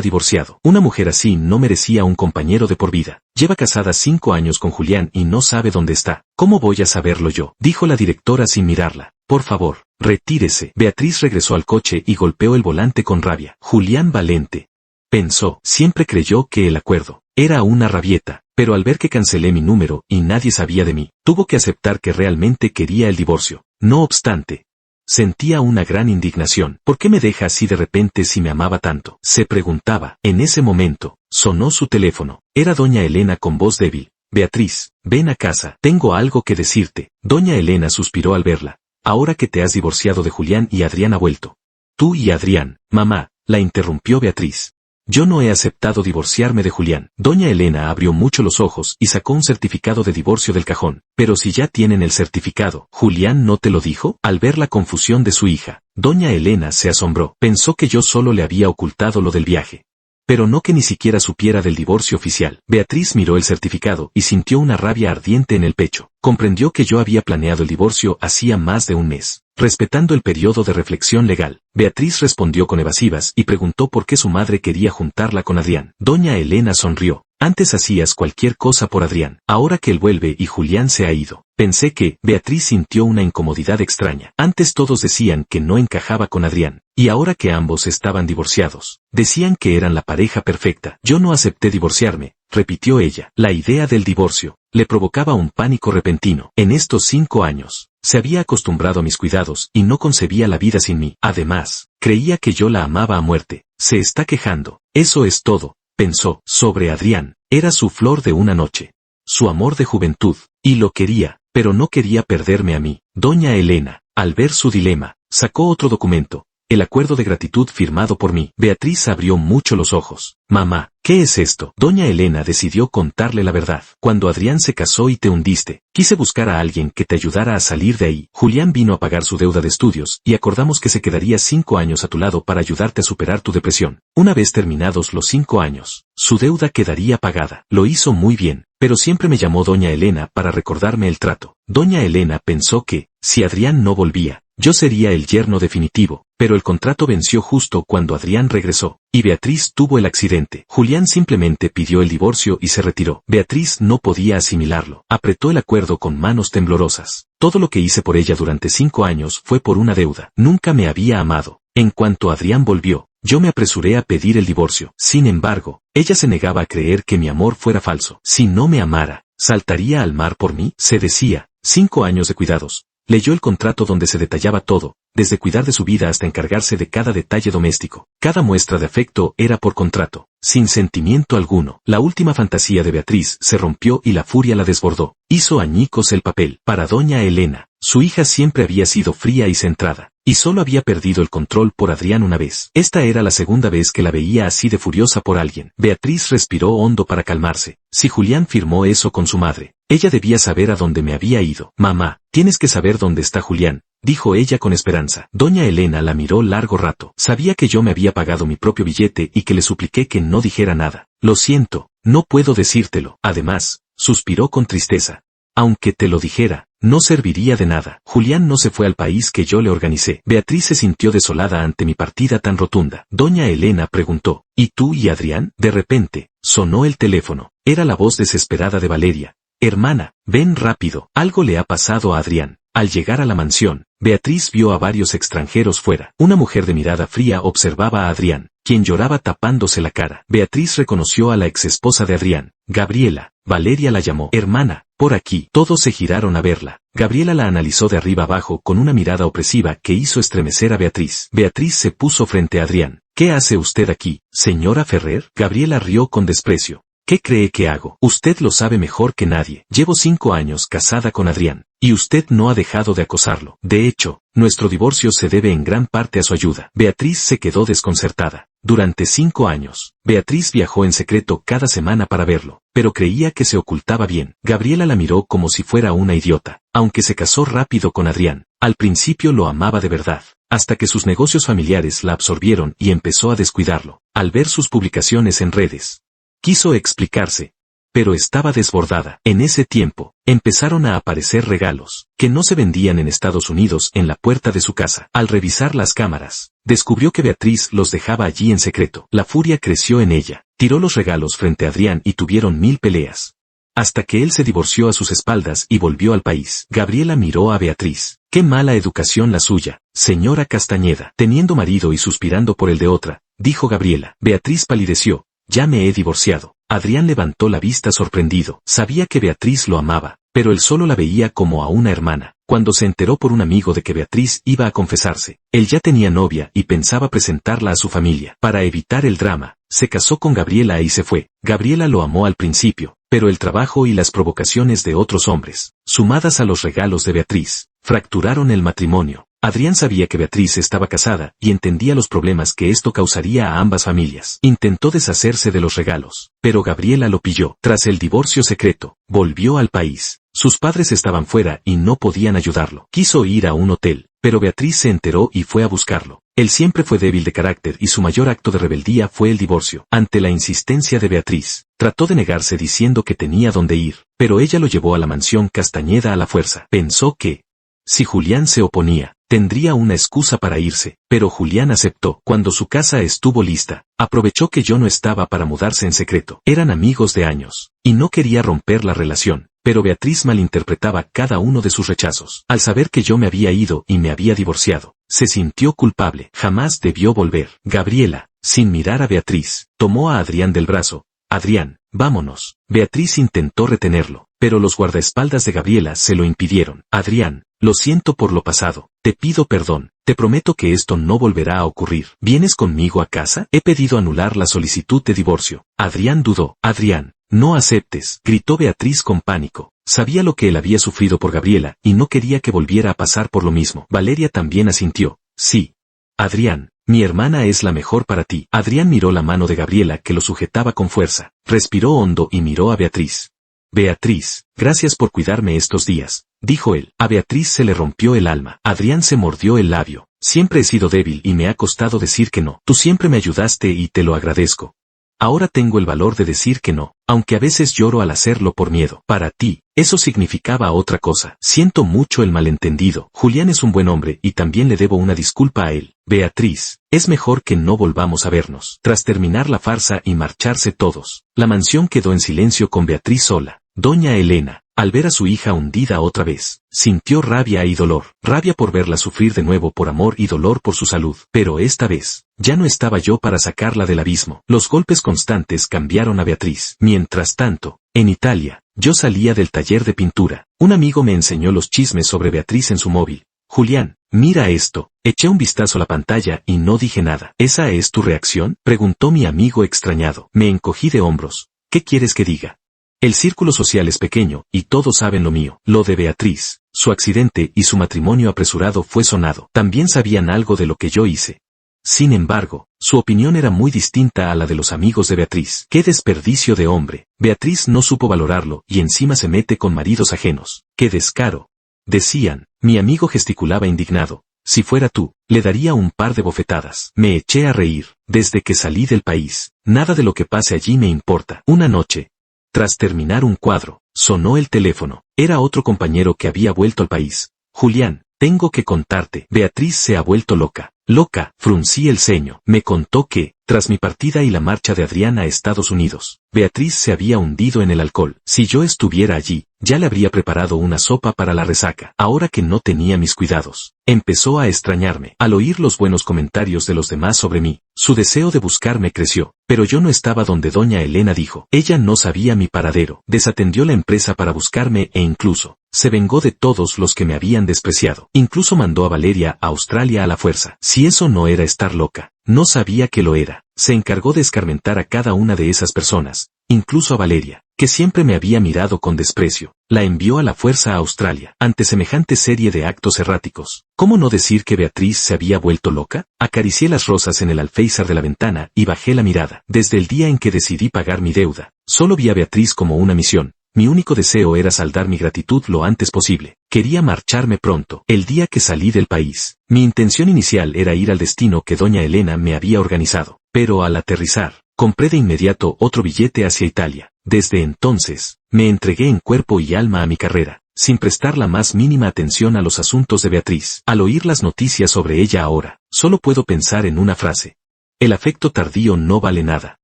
divorciado. Una mujer así no merecía un compañero de por vida. Lleva casada 5 años con Julián y no sabe dónde está. ¿Cómo voy a saberlo yo?, dijo la directora sin mirarla. Por favor, retírese. Beatriz regresó al coche y golpeó el volante con rabia. Julián Valente, pensó. Siempre creyó que el acuerdo era una rabieta, pero al ver que cancelé mi número y nadie sabía de mí, tuvo que aceptar que realmente quería el divorcio. No obstante, sentía una gran indignación. ¿Por qué me deja así de repente si me amaba tanto?, se preguntaba. En ese momento, sonó su teléfono. Era doña Elena con voz débil. Beatriz, ven a casa, tengo algo que decirte. Doña Elena suspiró al verla. Ahora que te has divorciado de Julián y Adrián ha vuelto. Tú y Adrián, mamá, la interrumpió Beatriz. Yo no he aceptado divorciarme de Julián. Doña Elena abrió mucho los ojos y sacó un certificado de divorcio del cajón. Pero si ya tienen el certificado, ¿Julián no te lo dijo? Al ver la confusión de su hija, doña Elena se asombró. Pensó que yo solo le había ocultado lo del viaje. pero no que ni siquiera supiera del divorcio oficial. Beatriz miró el certificado y sintió una rabia ardiente en el pecho. Comprendió que yo había planeado el divorcio hacía más de un mes. Respetando el periodo de reflexión legal, Beatriz respondió con evasivas y preguntó por qué su madre quería juntarla con Adrián. Doña Elena sonrió. Antes hacías cualquier cosa por Adrián. Ahora que él vuelve y Julián se ha ido. Pensé que, Beatriz sintió una incomodidad extraña. Antes todos decían que no encajaba con Adrián. Y ahora que ambos estaban divorciados, decían que eran la pareja perfecta. Yo no acepté divorciarme, repitió ella. La idea del divorcio le provocaba un pánico repentino. En estos 5 años, se había acostumbrado a mis cuidados y no concebía la vida sin mí. Además, creía que yo la amaba a muerte. Se está quejando. Eso es todo, pensó. Sobre Adrián, era su flor de una noche. Su amor de juventud, y lo quería, pero no quería perderme a mí. Doña Elena, al ver su dilema, sacó otro documento. El acuerdo de gratitud firmado por mí. Beatriz abrió mucho los ojos. Mamá, ¿qué es esto? Doña Elena decidió contarle la verdad. Cuando Adrián se casó y te hundiste, quise buscar a alguien que te ayudara a salir de ahí. Julián vino a pagar su deuda de estudios y acordamos que se quedaría 5 años a tu lado para ayudarte a superar tu depresión. Una vez terminados los 5 años, su deuda quedaría pagada. Lo hizo muy bien, pero siempre me llamó Doña Elena para recordarme el trato. Doña Elena pensó que, si Adrián no volvía, yo sería el yerno definitivo, pero el contrato venció justo cuando Adrián regresó, y Beatriz tuvo el accidente. Julián simplemente pidió el divorcio y se retiró. Beatriz no podía asimilarlo. Apretó el acuerdo con manos temblorosas. Todo lo que hice por ella durante 5 años fue por una deuda. Nunca me había amado. En cuanto Adrián volvió, yo me apresuré a pedir el divorcio. Sin embargo, ella se negaba a creer que mi amor fuera falso. Si no me amara, ¿saltaría al mar por mí? Se decía. 5 años de cuidados. Leyó el contrato donde se detallaba todo, desde cuidar de su vida hasta encargarse de cada detalle doméstico. Cada muestra de afecto era por contrato, sin sentimiento alguno. La última fantasía de Beatriz se rompió y la furia la desbordó. Hizo añicos el papel. Para Doña Elena, su hija siempre había sido fría y centrada, y solo había perdido el control por Adrián una vez. Esta era la segunda vez que la veía así de furiosa por alguien. Beatriz respiró hondo para calmarse. Si Julián firmó eso con su madre, ella debía saber a dónde me había ido. Mamá, tienes que saber dónde está Julián, dijo ella con esperanza. Doña Elena la miró largo rato. Sabía que yo me había pagado mi propio billete y que le supliqué que no dijera nada. Lo siento, no puedo decírtelo. Además, suspiró con tristeza. Aunque te lo dijera, no serviría de nada. Julián no se fue al país que yo le organicé. Beatriz se sintió desolada ante mi partida tan rotunda. Doña Elena preguntó, ¿y tú y Adrián? De repente, sonó el teléfono. Era la voz desesperada de Valeria. Hermana, ven rápido. Algo le ha pasado a Adrián. Al llegar a la mansión, Beatriz vio a varios extranjeros fuera. Una mujer de mirada fría observaba a Adrián, quien lloraba tapándose la cara. Beatriz reconoció a la exesposa de Adrián, Gabriela. Valeria la llamó. Hermana, por aquí. Todos se giraron a verla. Gabriela la analizó de arriba abajo con una mirada opresiva que hizo estremecer a Beatriz. Beatriz se puso frente a Adrián. ¿Qué hace usted aquí, señora Ferrer? Gabriela rió con desprecio. ¿Qué cree que hago? Usted lo sabe mejor que nadie. Llevo 5 años casada con Adrián, y usted no ha dejado de acosarlo. De hecho, nuestro divorcio se debe en gran parte a su ayuda. Beatriz se quedó desconcertada. Durante 5 años, Beatriz viajó en secreto cada semana para verlo, pero creía que se ocultaba bien. Gabriela la miró como si fuera una idiota. Aunque se casó rápido con Adrián, al principio lo amaba de verdad, hasta que sus negocios familiares la absorbieron y empezó a descuidarlo. Al ver sus publicaciones en redes, quiso explicarse, pero estaba desbordada. En ese tiempo, empezaron a aparecer regalos, que no se vendían en Estados Unidos, en la puerta de su casa. Al revisar las cámaras, descubrió que Beatriz los dejaba allí en secreto. La furia creció en ella. Tiró los regalos frente a Adrián y tuvieron 1000 peleas. Hasta que él se divorció a sus espaldas y volvió al país. Gabriela miró a Beatriz. Qué mala educación la suya, señora Castañeda. Teniendo marido y suspirando por el de otra, dijo Gabriela. Beatriz palideció. Ya me he divorciado. Adrián levantó la vista sorprendido. Sabía que Beatriz lo amaba, pero él solo la veía como a una hermana. Cuando se enteró por un amigo de que Beatriz iba a confesarse, él ya tenía novia y pensaba presentarla a su familia. Para evitar el drama, se casó con Gabriela y se fue. Gabriela lo amó al principio, pero el trabajo y las provocaciones de otros hombres, sumadas a los regalos de Beatriz, fracturaron el matrimonio. Adrián sabía que Beatriz estaba casada y entendía los problemas que esto causaría a ambas familias. Intentó deshacerse de los regalos, pero Gabriela lo pilló. Tras el divorcio secreto, volvió al país. Sus padres estaban fuera y no podían ayudarlo. Quiso ir a un hotel, pero Beatriz se enteró y fue a buscarlo. Él siempre fue débil de carácter y su mayor acto de rebeldía fue el divorcio. Ante la insistencia de Beatriz, trató de negarse diciendo que tenía dónde ir, pero ella lo llevó a la mansión Castañeda a la fuerza. Pensó que, si Julián se oponía, tendría una excusa para irse, pero Julián aceptó. Cuando su casa estuvo lista, aprovechó que yo no estaba para mudarse en secreto. Eran amigos de años, y no quería romper la relación. Pero Beatriz malinterpretaba cada uno de sus rechazos. Al saber que yo me había ido y me había divorciado, se sintió culpable. Jamás debió volver. Gabriela, sin mirar a Beatriz, tomó a Adrián del brazo. Adrián, vámonos. Beatriz intentó retenerlo, pero los guardaespaldas de Gabriela se lo impidieron. Adrián, lo siento por lo pasado. Te pido perdón. Te prometo que esto no volverá a ocurrir. ¿Vienes conmigo a casa? He pedido anular la solicitud de divorcio. Adrián dudó. Adrián, no aceptes, gritó Beatriz con pánico. Sabía lo que él había sufrido por Gabriela y no quería que volviera a pasar por lo mismo. Valeria también asintió. Sí. Adrián, mi hermana es la mejor para ti. Adrián miró la mano de Gabriela que lo sujetaba con fuerza. Respiró hondo y miró a Beatriz. Beatriz, gracias por cuidarme estos días, dijo él. A Beatriz se le rompió el alma. Adrián se mordió el labio. Siempre he sido débil y me ha costado decir que no. Tú siempre me ayudaste y te lo agradezco. Ahora tengo el valor de decir que no, aunque a veces lloro al hacerlo por miedo. Para ti, eso significaba otra cosa. Siento mucho el malentendido. Julián es un buen hombre y también le debo una disculpa a él. Beatriz, es mejor que no volvamos a vernos. Tras terminar la farsa y marcharse todos, la mansión quedó en silencio con Beatriz sola. Doña Elena, al ver a su hija hundida otra vez, sintió rabia y dolor. Rabia por verla sufrir de nuevo por amor y dolor por su salud. Pero esta vez, ya no estaba yo para sacarla del abismo. Los golpes constantes cambiaron a Beatriz. Mientras tanto, en Italia, yo salía del taller de pintura. Un amigo me enseñó los chismes sobre Beatriz en su móvil. Julián, mira esto. Eché un vistazo a la pantalla y no dije nada. ¿Esa es tu reacción?, preguntó mi amigo extrañado. Me encogí de hombros. ¿Qué quieres que diga? El círculo social es pequeño, y todos saben lo mío. Lo de Beatriz, su accidente y su matrimonio apresurado fue sonado. También sabían algo de lo que yo hice. Sin embargo, su opinión era muy distinta a la de los amigos de Beatriz. ¡Qué desperdicio de hombre! Beatriz no supo valorarlo y encima se mete con maridos ajenos. ¡Qué descaro!, decían. Mi amigo gesticulaba indignado. Si fuera tú, le daría un par de bofetadas. Me eché a reír. Desde que salí del país, nada de lo que pase allí me importa. Una noche, tras terminar un cuadro, sonó el teléfono. Era otro compañero que había vuelto al país. Julián, tengo que contarte. Beatriz se ha vuelto loca. Loca, fruncí el ceño. Me contó que, tras mi partida y la marcha de Adrián a Estados Unidos, Beatriz se había hundido en el alcohol. Si yo estuviera allí, ya le habría preparado una sopa para la resaca. Ahora que no tenía mis cuidados, empezó a extrañarme. Al oír los buenos comentarios de los demás sobre mí, su deseo de buscarme creció. Pero yo no estaba donde doña Elena dijo. Ella no sabía mi paradero. Desatendió la empresa para buscarme e incluso se vengó de todos los que me habían despreciado. Incluso mandó a Valeria a Australia a la fuerza. Si eso no era estar loca, no sabía que lo era. Se encargó de escarmentar a cada una de esas personas, incluso a Valeria, que siempre me había mirado con desprecio. La envió a la fuerza a Australia. Ante semejante serie de actos erráticos, ¿cómo no decir que Beatriz se había vuelto loca? Acaricié las rosas en el alféizar de la ventana y bajé la mirada. Desde el día en que decidí pagar mi deuda, solo vi a Beatriz como una misión. Mi único deseo era saldar mi gratitud lo antes posible. Quería marcharme pronto. El día que salí del país, mi intención inicial era ir al destino que doña Elena me había organizado. Pero al aterrizar, compré de inmediato otro billete hacia Italia. Desde entonces, me entregué en cuerpo y alma a mi carrera, sin prestar la más mínima atención a los asuntos de Beatriz. Al oír las noticias sobre ella ahora, solo puedo pensar en una frase. El afecto tardío no vale nada.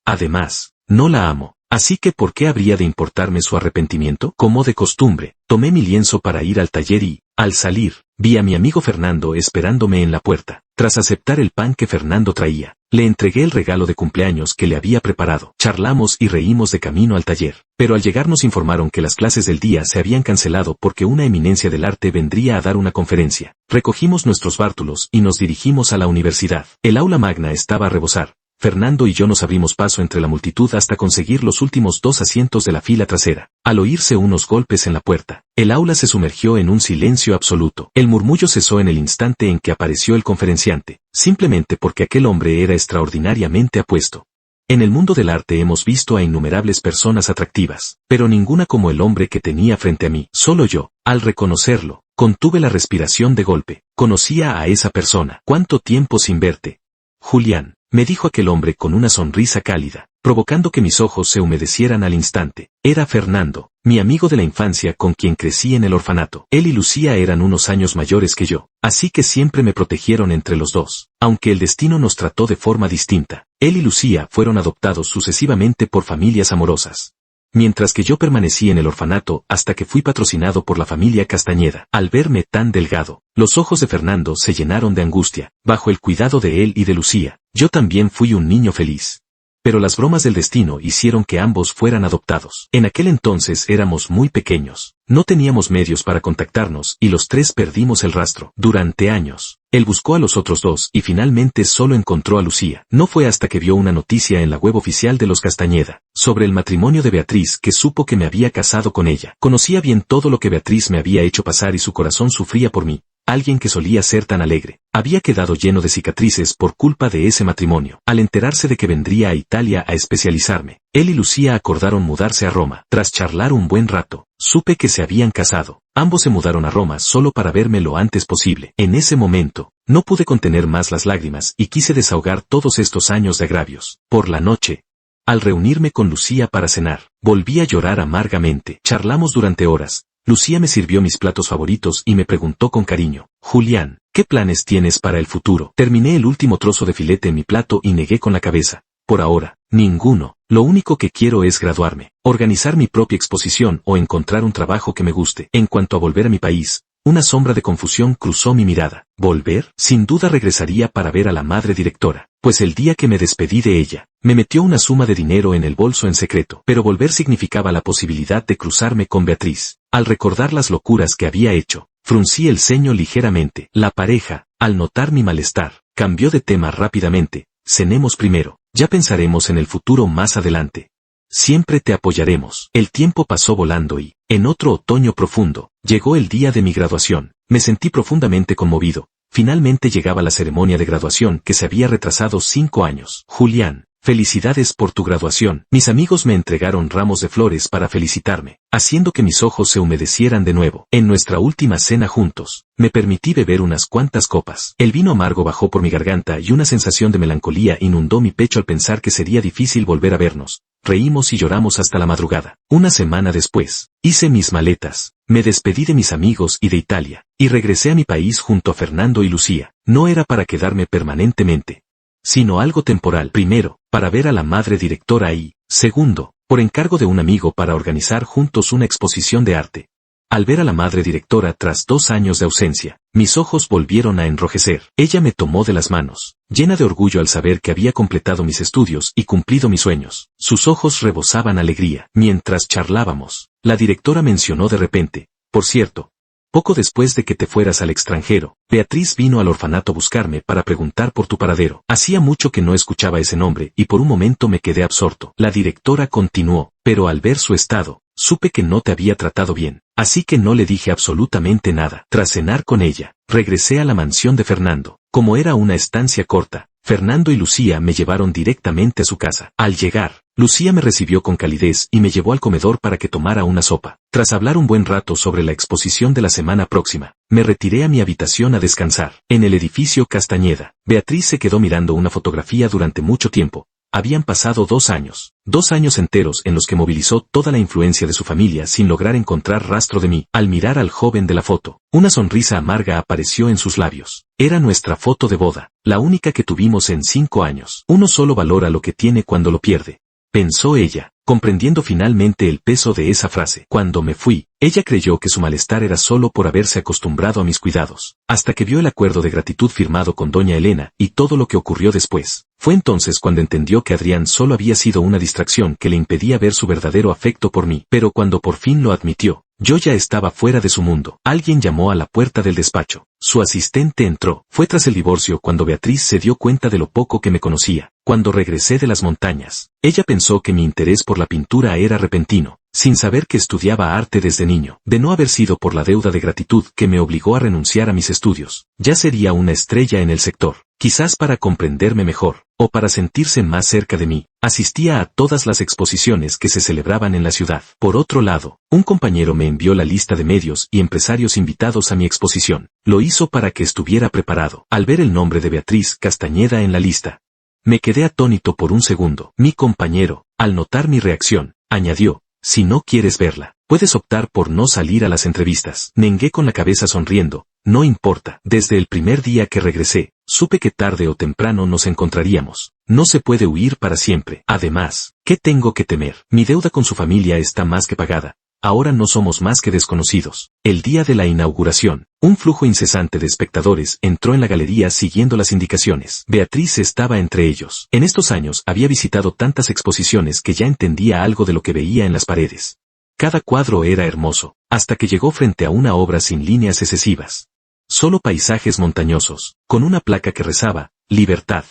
Además, no la amo. Así que ¿por qué habría de importarme su arrepentimiento? Como de costumbre, tomé mi lienzo para ir al taller y, al salir, vi a mi amigo Fernando esperándome en la puerta. Tras aceptar el pan que Fernando traía, le entregué el regalo de cumpleaños que le había preparado. Charlamos y reímos de camino al taller. Pero al llegar nos informaron que las clases del día se habían cancelado porque una eminencia del arte vendría a dar una conferencia. Recogimos nuestros bártulos y nos dirigimos a la universidad. El aula magna estaba a rebosar. Fernando y yo nos abrimos paso entre la multitud hasta conseguir los últimos 2 asientos de la fila trasera. Al oírse unos golpes en la puerta, el aula se sumergió en un silencio absoluto. El murmullo cesó en el instante en que apareció el conferenciante, simplemente porque aquel hombre era extraordinariamente apuesto. En el mundo del arte hemos visto a innumerables personas atractivas, pero ninguna como el hombre que tenía frente a mí. Solo yo, al reconocerlo, Contuve la respiración de golpe. Conocía a esa persona. ¿Cuánto tiempo sin verte? Julián, me dijo aquel hombre con una sonrisa cálida, provocando que mis ojos se humedecieran al instante. Era Fernando, mi amigo de la infancia con quien crecí en el orfanato. Él y Lucía eran unos años mayores que yo, así que siempre me protegieron entre los dos. Aunque el destino nos trató de forma distinta, él y Lucía fueron adoptados sucesivamente por familias amorosas. Mientras que yo permanecí en el orfanato hasta que fui patrocinado por la familia Castañeda. Al verme tan delgado, los ojos de Fernando se llenaron de angustia. Bajo el cuidado de él y de Lucía, yo también fui un niño feliz. Pero las bromas del destino hicieron que ambos fueran adoptados. En aquel entonces éramos muy pequeños, no teníamos medios para contactarnos y los tres perdimos el rastro. Durante años, él buscó a los otros dos y finalmente solo encontró a Lucía. No fue hasta que vio una noticia en la web oficial de los Castañeda, sobre el matrimonio de Beatriz, que supo que me había casado con ella. Conocía bien todo lo que Beatriz me había hecho pasar y su corazón sufría por mí. Alguien que solía ser tan alegre, había quedado lleno de cicatrices por culpa de ese matrimonio. Al enterarse de que vendría a Italia a especializarme, él y Lucía acordaron mudarse a Roma. Tras charlar un buen rato, supe que se habían casado. Ambos se mudaron a Roma solo para verme lo antes posible. En ese momento, no pude contener más las lágrimas y quise desahogar todos estos años de agravios. Por la noche, al reunirme con Lucía para cenar, volví a llorar amargamente. Charlamos durante horas. Lucía me sirvió mis platos favoritos y me preguntó con cariño: Julián, ¿qué planes tienes para el futuro? Terminé el último trozo de filete en mi plato y negué con la cabeza: por ahora, ninguno. Lo único que quiero es graduarme, organizar mi propia exposición o encontrar un trabajo que me guste. En cuanto a volver a mi país, una sombra de confusión cruzó mi mirada. ¿Volver? Sin duda regresaría para ver a la madre directora, pues el día que me despedí de ella, me metió una suma de dinero en el bolso en secreto. Pero volver significaba la posibilidad de cruzarme con Beatriz. Al recordar las locuras que había hecho, fruncí el ceño ligeramente. La pareja, al notar mi malestar, cambió de tema rápidamente: cenemos primero, ya pensaremos en el futuro más adelante. Siempre te apoyaremos. El tiempo pasó volando y, en otro otoño profundo, llegó el día de mi graduación. Me sentí profundamente conmovido. Finalmente llegaba la ceremonia de graduación que se había retrasado 5 años. Julián, felicidades por tu graduación. Mis amigos me entregaron ramos de flores para felicitarme, haciendo que mis ojos se humedecieran de nuevo. En nuestra última cena juntos, me permití beber unas cuantas copas. El vino amargo bajó por mi garganta y una sensación de melancolía inundó mi pecho al pensar que sería difícil volver a vernos. Reímos y lloramos hasta la madrugada. Una semana después, hice mis maletas, me despedí de mis amigos y de Italia, y regresé a mi país junto a Fernando y Lucía. No era para quedarme permanentemente, sino algo temporal. Primero, para ver a la madre directora y, segundo, por encargo de un amigo para organizar juntos una exposición de arte. Al ver a la madre directora tras 2 años de ausencia, mis ojos volvieron a enrojecer. Ella me tomó de las manos, llena de orgullo al saber que había completado mis estudios y cumplido mis sueños. Sus ojos rebosaban alegría. Mientras charlábamos, la directora mencionó de repente: por cierto, poco después de que te fueras al extranjero, Beatriz vino al orfanato a buscarme para preguntar por tu paradero. Hacía mucho que no escuchaba ese nombre y por un momento me quedé absorto. La directora continuó: pero al ver su estado, supe que no te había tratado bien, así que no le dije absolutamente nada. Tras cenar con ella, regresé a la mansión de Fernando. Como era una estancia corta, Fernando y Lucía me llevaron directamente a su casa. Al llegar, Lucía me recibió con calidez y me llevó al comedor para que tomara una sopa. Tras hablar un buen rato sobre la exposición de la semana próxima, me retiré a mi habitación a descansar. En el edificio Castañeda, Beatriz se quedó mirando una fotografía durante mucho tiempo. Habían pasado 2 años, 2 años enteros en los que movilizó toda la influencia de su familia sin lograr encontrar rastro de mí. Al mirar al joven de la foto, una sonrisa amarga apareció en sus labios. Era nuestra foto de boda, la única que tuvimos en 5 años. Uno solo valora lo que tiene cuando lo pierde, pensó ella, comprendiendo finalmente el peso de esa frase. Cuando me fui, ella creyó que su malestar era solo por haberse acostumbrado a mis cuidados, hasta que vio el acuerdo de gratitud firmado con doña Elena y todo lo que ocurrió después. Fue entonces cuando entendió que Adrián solo había sido una distracción que le impedía ver su verdadero afecto por mí. Pero cuando por fin lo admitió, yo ya estaba fuera de su mundo. Alguien llamó a la puerta del despacho. Su asistente entró. Fue tras el divorcio cuando Beatriz se dio cuenta de lo poco que me conocía. Cuando regresé de las montañas, ella pensó que mi interés por la pintura era repentino, sin saber que estudiaba arte desde niño. De no haber sido por la deuda de gratitud que me obligó a renunciar a mis estudios, ya sería una estrella en el sector. Quizás para comprenderme mejor, o para sentirse más cerca de mí, asistía a todas las exposiciones que se celebraban en la ciudad. Por otro lado, un compañero me envió la lista de medios y empresarios invitados a mi exposición. Lo hizo para que estuviera preparado. Al ver el nombre de Beatriz Castañeda en la lista, me quedé atónito por un segundo. Mi compañero, al notar mi reacción, añadió: si no quieres verla, puedes optar por no salir a las entrevistas. Negué con la cabeza sonriendo: no importa. Desde el primer día que regresé, supe que tarde o temprano nos encontraríamos. No se puede huir para siempre. Además, ¿qué tengo que temer? Mi deuda con su familia está más que pagada. Ahora no somos más que desconocidos. El día de la inauguración, un flujo incesante de espectadores entró en la galería siguiendo las indicaciones. Beatriz estaba entre ellos. En estos años había visitado tantas exposiciones que ya entendía algo de lo que veía en las paredes. Cada cuadro era hermoso, hasta que llegó frente a una obra sin líneas excesivas. Solo paisajes montañosos, con una placa que rezaba: libertad.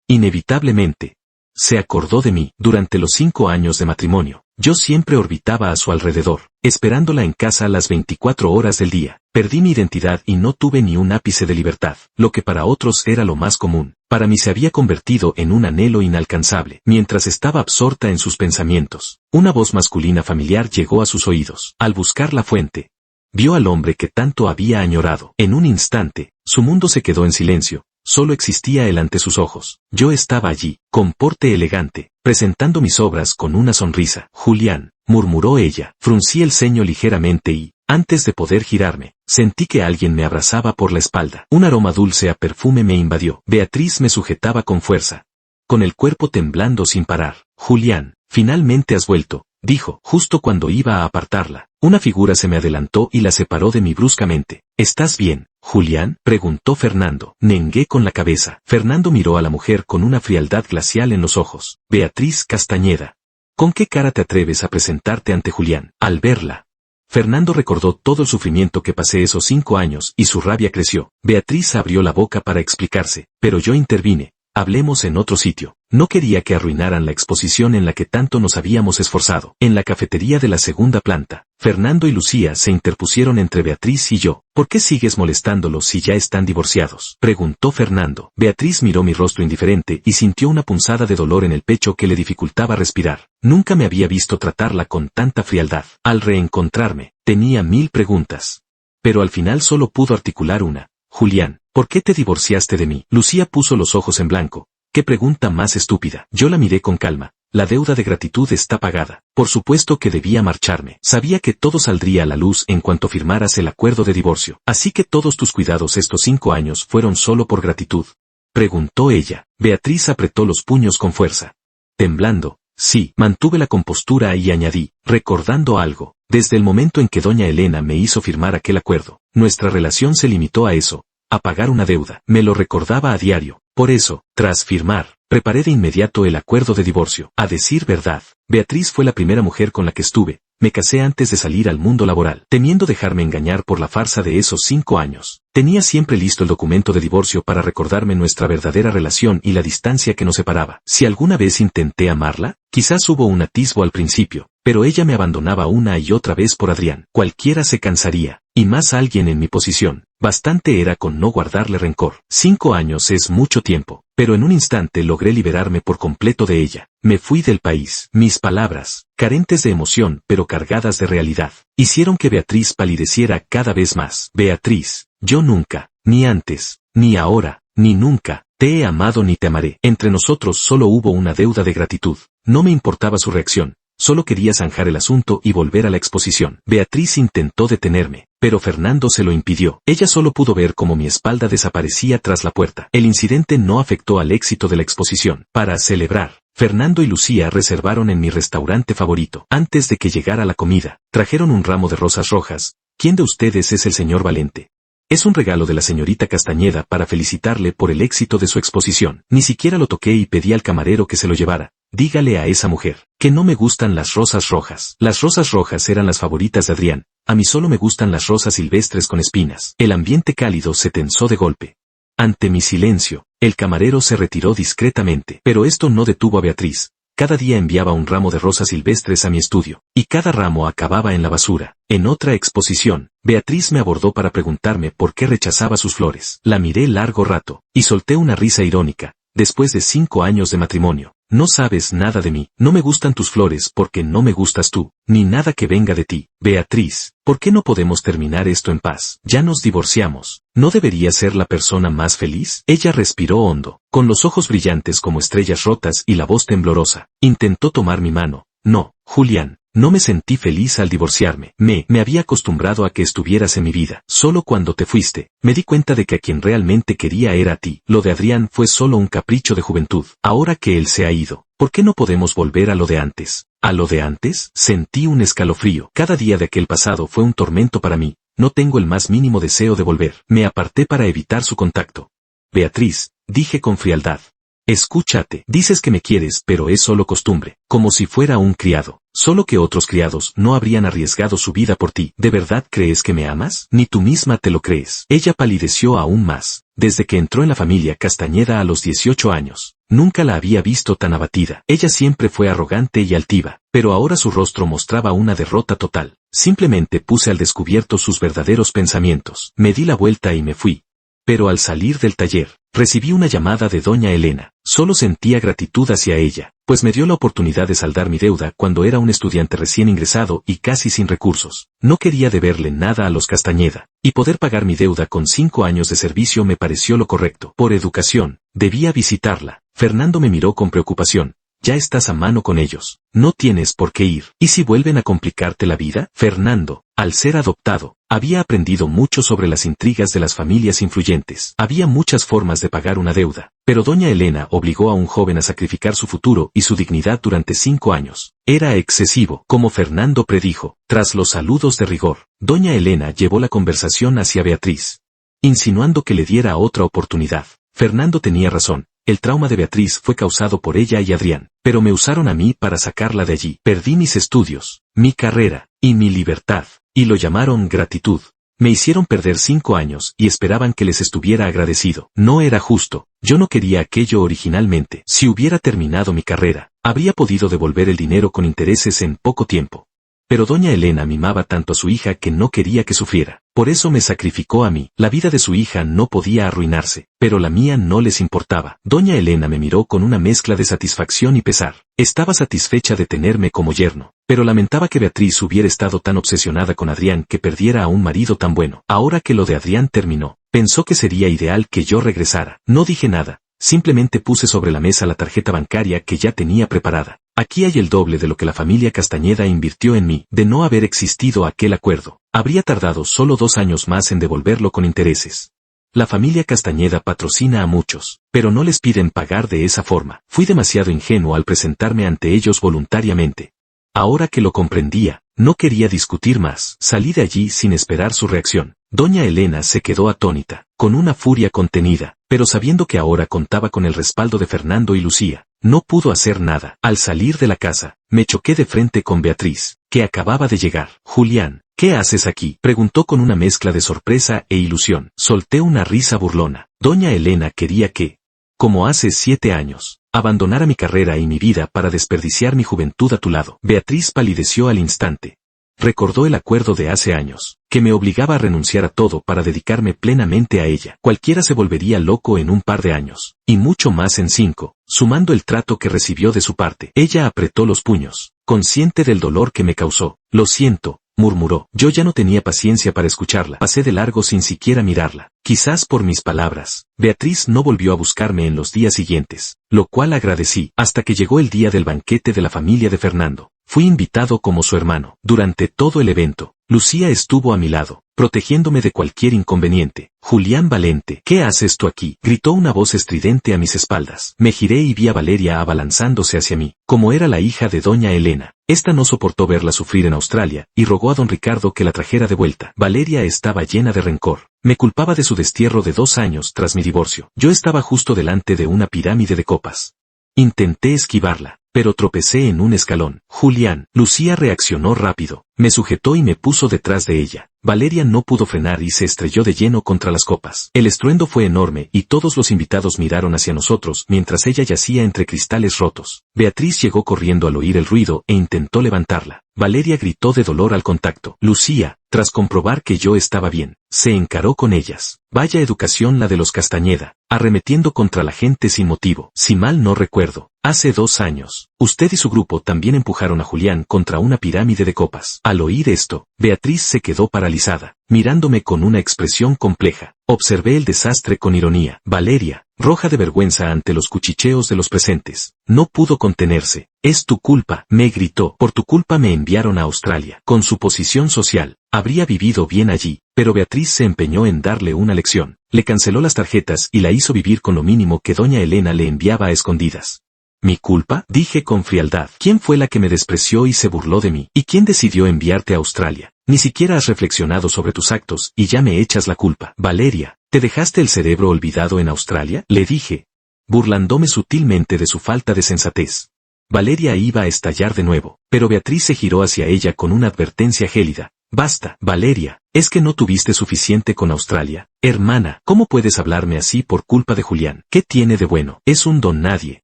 Inevitablemente, se acordó de mí. Durante los 5 años de matrimonio, yo siempre orbitaba a su alrededor, esperándola en casa las 24 horas del día. Perdí mi identidad y no tuve ni un ápice de libertad. Lo que para otros era lo más común, para mí se había convertido en un anhelo inalcanzable. Mientras estaba absorta en sus pensamientos, una voz masculina familiar llegó a sus oídos. Al buscar la fuente, vio al hombre que tanto había añorado. En un instante, su mundo se quedó en silencio. Solo existía él ante sus ojos. Yo estaba allí, con porte elegante, presentando mis obras con una sonrisa. Julián, murmuró ella. Fruncí el ceño ligeramente y, antes de poder girarme, sentí que alguien me abrazaba por la espalda. Un aroma dulce a perfume me invadió. Beatriz me sujetaba con fuerza, con el cuerpo temblando sin parar. Julián, finalmente has vuelto, dijo. Justo cuando iba a apartarla, una figura se me adelantó y la separó de mí bruscamente. ¿Estás bien, Julián?, preguntó Fernando. Negué con la cabeza. Fernando miró a la mujer con una frialdad glacial en los ojos. Beatriz Castañeda, ¿con qué cara te atreves a presentarte ante Julián? Al verla, Fernando recordó todo el sufrimiento que pasé esos 5 años y su rabia creció. Beatriz abrió la boca para explicarse, pero yo intervine. Hablemos en otro sitio. No quería que arruinaran la exposición en la que tanto nos habíamos esforzado. En la cafetería de la segunda planta, Fernando y Lucía se interpusieron entre Beatriz y yo. ¿Por qué sigues molestándolos si ya están divorciados?, preguntó Fernando. Beatriz miró mi rostro indiferente y sintió una punzada de dolor en el pecho que le dificultaba respirar. Nunca me había visto tratarla con tanta frialdad. Al reencontrarme, tenía 1000 preguntas, pero al final solo pudo articular una: Julián, ¿por qué te divorciaste de mí? Lucía puso los ojos en blanco. ¿Qué pregunta más estúpida? Yo la miré con calma. La deuda de gratitud está pagada. Por supuesto que debía marcharme. Sabía que todo saldría a la luz en cuanto firmaras el acuerdo de divorcio. ¿Así que todos tus cuidados estos 5 años fueron solo por gratitud?, preguntó ella. Beatriz apretó los puños con fuerza. Temblando, sí, mantuve la compostura y añadí, recordando algo: desde el momento en que doña Elena me hizo firmar aquel acuerdo, nuestra relación se limitó a eso, a pagar una deuda. Me lo recordaba a diario. Por eso, tras firmar, preparé de inmediato el acuerdo de divorcio. A decir verdad, Beatriz fue la primera mujer con la que estuve. Me casé antes de salir al mundo laboral, temiendo dejarme engañar por la farsa de esos 5 años. Tenía siempre listo el documento de divorcio para recordarme nuestra verdadera relación y la distancia que nos separaba. Si alguna vez intenté amarla, quizás hubo un atisbo al principio, pero ella me abandonaba una y otra vez por Adrián. Cualquiera se cansaría, y más alguien en mi posición. Bastante era con no guardarle rencor. 5 años es mucho tiempo, pero en un instante logré liberarme por completo de ella. Me fui del país. Mis palabras, carentes de emoción pero cargadas de realidad, hicieron que Beatriz palideciera cada vez más. Beatriz, yo nunca, ni antes, ni ahora, ni nunca, te he amado ni te amaré. Entre nosotros solo hubo una deuda de gratitud. No me importaba su reacción. Solo quería zanjar el asunto y volver a la exposición. Beatriz intentó detenerme, pero Fernando se lo impidió. Ella solo pudo ver cómo mi espalda desaparecía tras la puerta. El incidente no afectó al éxito de la exposición. Para celebrar, Fernando y Lucía reservaron en mi restaurante favorito. Antes de que llegara la comida, trajeron un ramo de rosas rojas. ¿Quién de ustedes es el señor Valente? Es un regalo de la señorita Castañeda para felicitarle por el éxito de su exposición. Ni siquiera lo toqué y pedí al camarero que se lo llevara. Dígale a esa mujer que no me gustan las rosas rojas. Las rosas rojas eran las favoritas de Adrián. A mí solo me gustan las rosas silvestres con espinas. El ambiente cálido se tensó de golpe. Ante mi silencio, el camarero se retiró discretamente. Pero esto no detuvo a Beatriz. Cada día enviaba un ramo de rosas silvestres a mi estudio, y cada ramo acababa en la basura. En otra exposición, Beatriz me abordó para preguntarme por qué rechazaba sus flores. La miré largo rato, y solté una risa irónica. después de 5 años de matrimonio. No sabes nada de mí, no me gustan tus flores porque no me gustas tú, ni nada que venga de ti. Beatriz, ¿por qué no podemos terminar esto en paz? Ya nos divorciamos. ¿No debería ser la persona más feliz? Ella respiró hondo, con los ojos brillantes como estrellas rotas y la voz temblorosa. Intentó tomar mi mano. No, Julián. No me sentí feliz al divorciarme. Me había acostumbrado a que estuvieras en mi vida. Solo cuando te fuiste, me di cuenta de que a quien realmente quería era a ti. Lo de Adrián fue solo un capricho de juventud. Ahora que él se ha ido, ¿por qué no podemos volver a lo de antes? ¿A lo de antes? Sentí un escalofrío. Cada día de aquel pasado fue un tormento para mí. No tengo el más mínimo deseo de volver. Me aparté para evitar su contacto. Beatriz, dije con frialdad. Escúchate, dices que me quieres, pero es solo costumbre, como si fuera un criado. Solo que otros criados no habrían arriesgado su vida por ti. ¿De verdad crees que me amas? Ni tú misma te lo crees. Ella palideció aún más. Desde que entró en la familia Castañeda a los 18 años, nunca la había visto tan abatida. Ella siempre fue arrogante y altiva, pero ahora su rostro mostraba una derrota total. Simplemente puse al descubierto sus verdaderos pensamientos. Me di la vuelta y me fui. Pero al salir del taller, recibí una llamada de doña Elena. Solo sentía gratitud hacia ella, pues me dio la oportunidad de saldar mi deuda cuando era un estudiante recién ingresado y casi sin recursos. No quería deberle nada a los Castañeda, y poder pagar mi deuda con 5 años de servicio me pareció lo correcto. Por educación, debía visitarla. Fernando me miró con preocupación. Ya estás a mano con ellos. No tienes por qué ir. ¿Y si vuelven a complicarte la vida? Fernando, al ser adoptado, había aprendido mucho sobre las intrigas de las familias influyentes. Había muchas formas de pagar una deuda, pero doña Elena obligó a un joven a sacrificar su futuro y su dignidad durante 5 años. Era excesivo, como Fernando predijo. Tras los saludos de rigor, doña Elena llevó la conversación hacia Beatriz, insinuando que le diera otra oportunidad. Fernando tenía razón. El trauma de Beatriz fue causado por ella y Adrián, pero me usaron a mí para sacarla de allí. Perdí mis estudios, mi carrera, y mi libertad, y lo llamaron gratitud. Me hicieron perder 5 años y esperaban que les estuviera agradecido. No era justo, yo no quería aquello originalmente. Si hubiera terminado mi carrera, habría podido devolver el dinero con intereses en poco tiempo. Pero doña Elena mimaba tanto a su hija que no quería que sufriera. Por eso me sacrificó a mí. La vida de su hija no podía arruinarse, pero la mía no les importaba. Doña Elena me miró con una mezcla de satisfacción y pesar. Estaba satisfecha de tenerme como yerno, pero lamentaba que Beatriz hubiera estado tan obsesionada con Adrián que perdiera a un marido tan bueno. Ahora que lo de Adrián terminó, pensó que sería ideal que yo regresara. No dije nada. Simplemente puse sobre la mesa la tarjeta bancaria que ya tenía preparada. Aquí hay el doble de lo que la familia Castañeda invirtió en mí. De no haber existido aquel acuerdo, habría tardado solo 2 años más en devolverlo con intereses. La familia Castañeda patrocina a muchos, pero no les piden pagar de esa forma. Fui demasiado ingenuo al presentarme ante ellos voluntariamente. Ahora que lo comprendía, no quería discutir más. Salí de allí sin esperar su reacción. Doña Elena se quedó atónita, con una furia contenida, pero sabiendo que ahora contaba con el respaldo de Fernando y Lucía, no pudo hacer nada. Al salir de la casa, me choqué de frente con Beatriz, que acababa de llegar. Julián, ¿qué haces aquí?, preguntó con una mezcla de sorpresa e ilusión. Solté una risa burlona. Doña Elena quería que, como hace 7 años, abandonara mi carrera y mi vida para desperdiciar mi juventud a tu lado. Beatriz palideció al instante. Recordó el acuerdo de hace años, que me obligaba a renunciar a todo para dedicarme plenamente a ella. Cualquiera se volvería loco en un par de años, y mucho más en 5, sumando el trato que recibió de su parte. Ella apretó los puños, consciente del dolor que me causó. Lo siento, murmuró. Yo ya no tenía paciencia para escucharla. Pasé de largo sin siquiera mirarla. Quizás por mis palabras, Beatriz no volvió a buscarme en los días siguientes, lo cual agradecí, hasta que llegó el día del banquete de la familia de Fernando. Fui invitado como su hermano. Durante todo el evento, Lucía estuvo a mi lado, protegiéndome de cualquier inconveniente. Julián Valente, ¿qué haces tú aquí?, gritó una voz estridente a mis espaldas. Me giré y vi a Valeria abalanzándose hacia mí. Como era la hija de doña Elena, esta no soportó verla sufrir en Australia, y rogó a don Ricardo que la trajera de vuelta. Valeria estaba llena de rencor. Me culpaba de su destierro de 2 años tras mi divorcio. Yo estaba justo delante de una pirámide de copas. Intenté esquivarla, pero tropecé en un escalón. Julián, Lucía reaccionó rápido. me sujetó y me puso detrás de ella. Valeria no pudo frenar y se estrelló de lleno contra las copas. El estruendo fue enorme y todos los invitados miraron hacia nosotros mientras ella yacía entre cristales rotos. Beatriz llegó corriendo al oír el ruido e intentó levantarla. Valeria gritó de dolor al contacto. Lucía, tras comprobar que yo estaba bien, se encaró con ellas. Vaya educación la de los Castañeda, arremetiendo contra la gente sin motivo. Si mal no recuerdo, hace 2 años, usted y su grupo también empujaron a Julián contra una pirámide de copas. Al oír esto, Beatriz se quedó paralizada, mirándome con una expresión compleja. Observé el desastre con ironía. Valeria, roja de vergüenza ante los cuchicheos de los presentes, no pudo contenerse. Es tu culpa, me gritó. Por tu culpa me enviaron a Australia. Con su posición social, habría vivido bien allí, pero Beatriz se empeñó en darle una lección. Le canceló las tarjetas y la hizo vivir con lo mínimo que doña Elena le enviaba a escondidas. ¿Mi culpa?, dije con frialdad. ¿Quién fue la que me despreció y se burló de mí? ¿Y quién decidió enviarte a Australia? Ni siquiera has reflexionado sobre tus actos y ya me echas la culpa. Valeria, ¿te dejaste el cerebro olvidado en Australia?, le dije, burlándome sutilmente de su falta de sensatez. Valeria iba a estallar de nuevo, pero Beatriz se giró hacia ella con una advertencia gélida. Basta, Valeria, ¿es que no tuviste suficiente con Australia? Hermana, ¿cómo puedes hablarme así por culpa de Julián? ¿Qué tiene de bueno? Es un don nadie,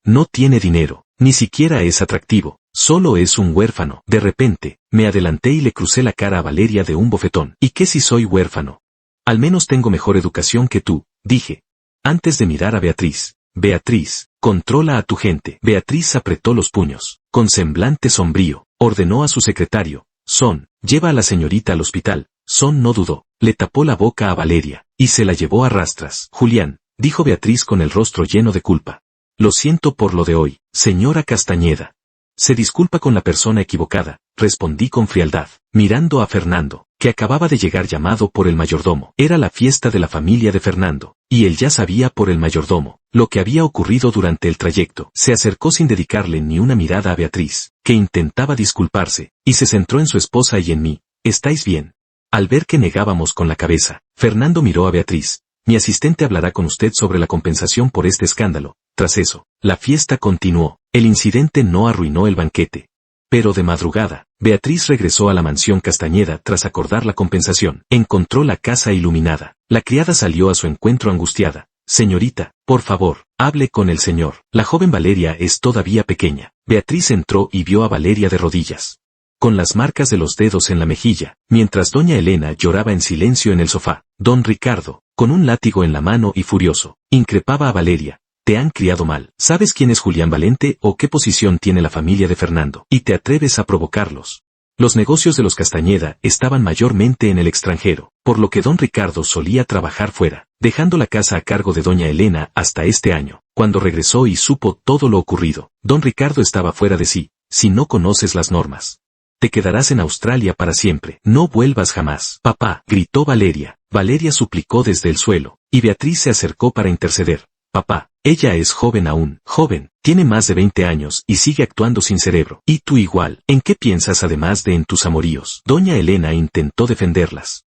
no tiene dinero, ni siquiera es atractivo, solo es un huérfano. De repente, me adelanté y le crucé la cara a Valeria de un bofetón. ¿Y qué si soy huérfano? Al menos tengo mejor educación que tú, dije, antes de mirar a Beatriz. Beatriz, controla a tu gente. Beatriz apretó los puños. Con semblante sombrío, ordenó a su secretario. Son, lleva a la señorita al hospital. Son no dudó, le tapó la boca a Valeria, y se la llevó a rastras. Julián, dijo Beatriz con el rostro lleno de culpa. Lo siento por lo de hoy, señora Castañeda. Se disculpa con la persona equivocada, respondí con frialdad, mirando a Fernando, que acababa de llegar llamado por el mayordomo. Era la fiesta de la familia de Fernando, y él ya sabía por el mayordomo lo que había ocurrido durante el trayecto. Se acercó sin dedicarle ni una mirada a Beatriz, que intentaba disculparse, y se centró en su esposa y en mí. ¿Estáis bien? Al ver que negábamos con la cabeza, Fernando miró a Beatriz. Mi asistente hablará con usted sobre la compensación por este escándalo. Tras eso, la fiesta continuó. El incidente no arruinó el banquete. Pero de madrugada, Beatriz regresó a la mansión Castañeda tras acordar la compensación. Encontró la casa iluminada. La criada salió a su encuentro angustiada. Señorita, por favor, hable con el señor. La joven Valeria es todavía pequeña. Beatriz entró y vio a Valeria de rodillas, con las marcas de los dedos en la mejilla, mientras doña Elena lloraba en silencio en el sofá. Don Ricardo, con un látigo en la mano y furioso, increpaba a Valeria. Te han criado mal. ¿Sabes quién es Julián Valente o qué posición tiene la familia de Fernando? Y te atreves a provocarlos. Los negocios de los Castañeda estaban mayormente en el extranjero, por lo que don Ricardo solía trabajar fuera, dejando la casa a cargo de doña Elena hasta este año. Cuando regresó y supo todo lo ocurrido, don Ricardo estaba fuera de sí. Si no conoces las normas, te quedarás en Australia para siempre. No vuelvas jamás. Papá, gritó Valeria. Valeria suplicó desde el suelo, y Beatriz se acercó para interceder. Papá, ella es joven aún. Joven, tiene más de 20 años y sigue actuando sin cerebro. Y tú igual. ¿En qué piensas además de en tus amoríos? Doña Elena intentó defenderlas.